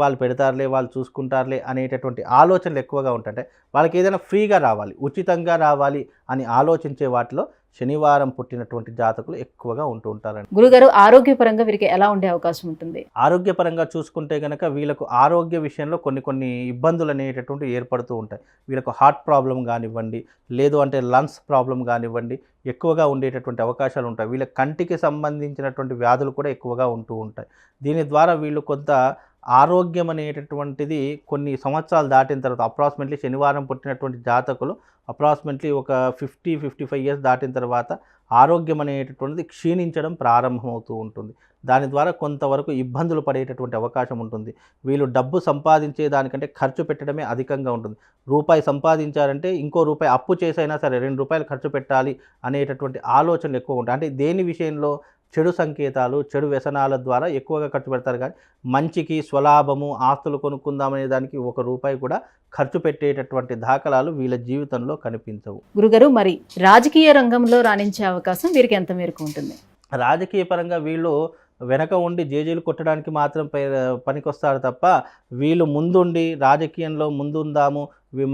వాళ్ళు పెడతారులే, వాళ్ళు చూసుకుంటారులే అనేటటువంటి ఆలోచనలు ఎక్కువగా ఉంటాయి. వాళ్ళకి ఏదైనా ఫ్రీగా రావాలి, ఉచితంగా రావాలి అని ఆలోచించే వాటిలో శనివారం పుట్టినటువంటి జాతకులు ఎక్కువగా ఉంటూ ఉంటారండి. గురుగారు, ఆరోగ్యపరంగా వీరికి ఎలా ఉండే అవకాశం ఉంటుంది? ఆరోగ్యపరంగా చూసుకుంటే కనుక వీళ్ళకు ఆరోగ్య విషయంలో కొన్ని ఇబ్బందులు అనేటటువంటి ఏర్పడుతూ ఉంటాయి. వీళ్ళకు హార్ట్ ప్రాబ్లం కానివ్వండి, లేదు అంటే లంగ్స్ ప్రాబ్లం కానివ్వండి, ఎక్కువగా ఉండేటటువంటి అవకాశాలు ఉంటాయి. వీళ్ళ కంటికి సంబంధించినటువంటి వ్యాధులు కూడా ఎక్కువగా ఉంటూ ఉంటాయి. దీని ద్వారా వీళ్ళు కొంత ఆరోగ్యం అనేటటువంటిది కొన్ని సంవత్సరాలు దాటిన తర్వాత అప్రాక్సిమేట్లీ శనివారం పుట్టినటువంటి జాతకులు అప్రాక్సిమేట్లీ ఒక 50-55 ఇయర్స్ దాటిన తర్వాత ఆరోగ్యం అనేటటువంటిది క్షీణించడం ప్రారంభమవుతూ ఉంటుంది. దాని ద్వారా కొంతవరకు ఇబ్బందులు పడేటటువంటి అవకాశం ఉంటుంది. వీళ్ళు డబ్బు సంపాదించే దానికంటే ఖర్చు పెట్టడమే అధికంగా ఉంటుంది. రూపాయి సంపాదించారంటే ఇంకో రూపాయి అప్పు చేసైనా సరే 2 రూపాయలు ఖర్చు పెట్టాలి అనేటటువంటి ఆలోచనలు ఎక్కువ ఉంటాయి. అంటే దేని విషయంలో చెడు సంకేతాలు, చెడు వ్యసనాల ద్వారా ఎక్కువగా ఖర్చు పెడతారు. కానీ మంచికి, స్వలాభము, ఆస్తులు కొనుక్కుందామనే దానికి 1 రూపాయి కూడా ఖర్చు పెట్టేటటువంటి దాఖలాలు వీళ్ళ జీవితంలో కనిపించవు. గురుగారు, మరి రాజకీయ రంగంలో రాణించే అవకాశం వీరికి ఎంత మేరకు ఉంటుంది? రాజకీయ పరంగా వీళ్ళు వెనక ఉండి జేజేలు కొట్టడానికి మాత్రం పనికొస్తారు తప్ప వీళ్ళు ముందుండి రాజకీయంలో ముందుందాము,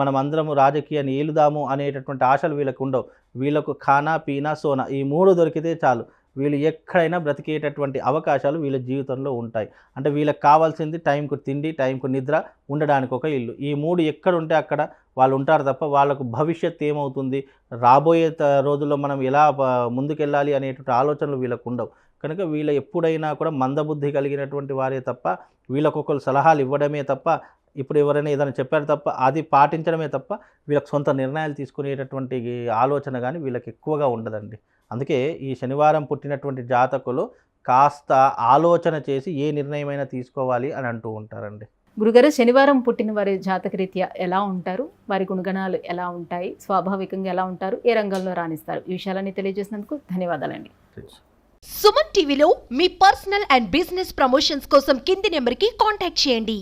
మనం అందరము రాజకీయాన్ని ఏలుదాము అనేటటువంటి ఆశలు వీళ్ళకు ఉండవు. వీళ్ళకు ఖానా, పీనా, సోనా ఈ 3 దొరికితే చాలు. వీళ్ళు ఎక్కడైనా బ్రతికేటటువంటి అవకాశాలు వీళ్ళ జీవితంలో ఉంటాయి. అంటే వీళ్ళకి కావాల్సింది టైంకు తిండి, టైంకు నిద్ర, ఉండడానికి ఒక ఇల్లు. ఈ 3 ఎక్కడ ఉంటే అక్కడ వాళ్ళు ఉంటారు తప్ప వాళ్ళకు భవిష్యత్తు ఏమవుతుంది, రాబోయే రోజుల్లో మనం ఎలా ముందుకెళ్ళాలి అనేటువంటి ఆలోచనలు వీళ్ళకు ఉండవు. కనుక వీళ్ళు ఎప్పుడైనా కూడా మందబుద్ధి కలిగినటువంటి వారే తప్ప వీళ్ళకొకరు సలహాలు ఇవ్వడమే తప్ప, ఇప్పుడు ఎవరైనా ఏదైనా చెప్పారు తప్ప అది పాటించడమే తప్ప వీళ్ళకి సొంత నిర్ణయాలు తీసుకునేటటువంటి ఆలోచన కానీ వీళ్ళకి ఎక్కువగా ఉండదండి. అందుకే ఈ శనివారం పుట్టినటువంటి జాతకులు కాస్త ఆలోచన చేసి ఏ నిర్ణయమైనా తీసుకోవాలి అని అంటూ ఉంటారండి. గురుగారు, శనివారం పుట్టిన వారి జాతకరీత్యా ఎలా ఉంటారు, వారి గుణగణాలు ఎలా ఉంటాయి, స్వాభావికంగా ఎలా ఉంటారు, ఏ రంగంలో రాణిస్తారు, ఈ విషయాలన్నీ తెలియజేసినందుకు ధన్యవాదాలండి. సుమన్ టీవీలో మీ పర్సనల్ అండ్ బిజినెస్ ప్రమోషన్స్ కోసం కింది నెంబర్కి కాంటాక్ట్ చేయండి.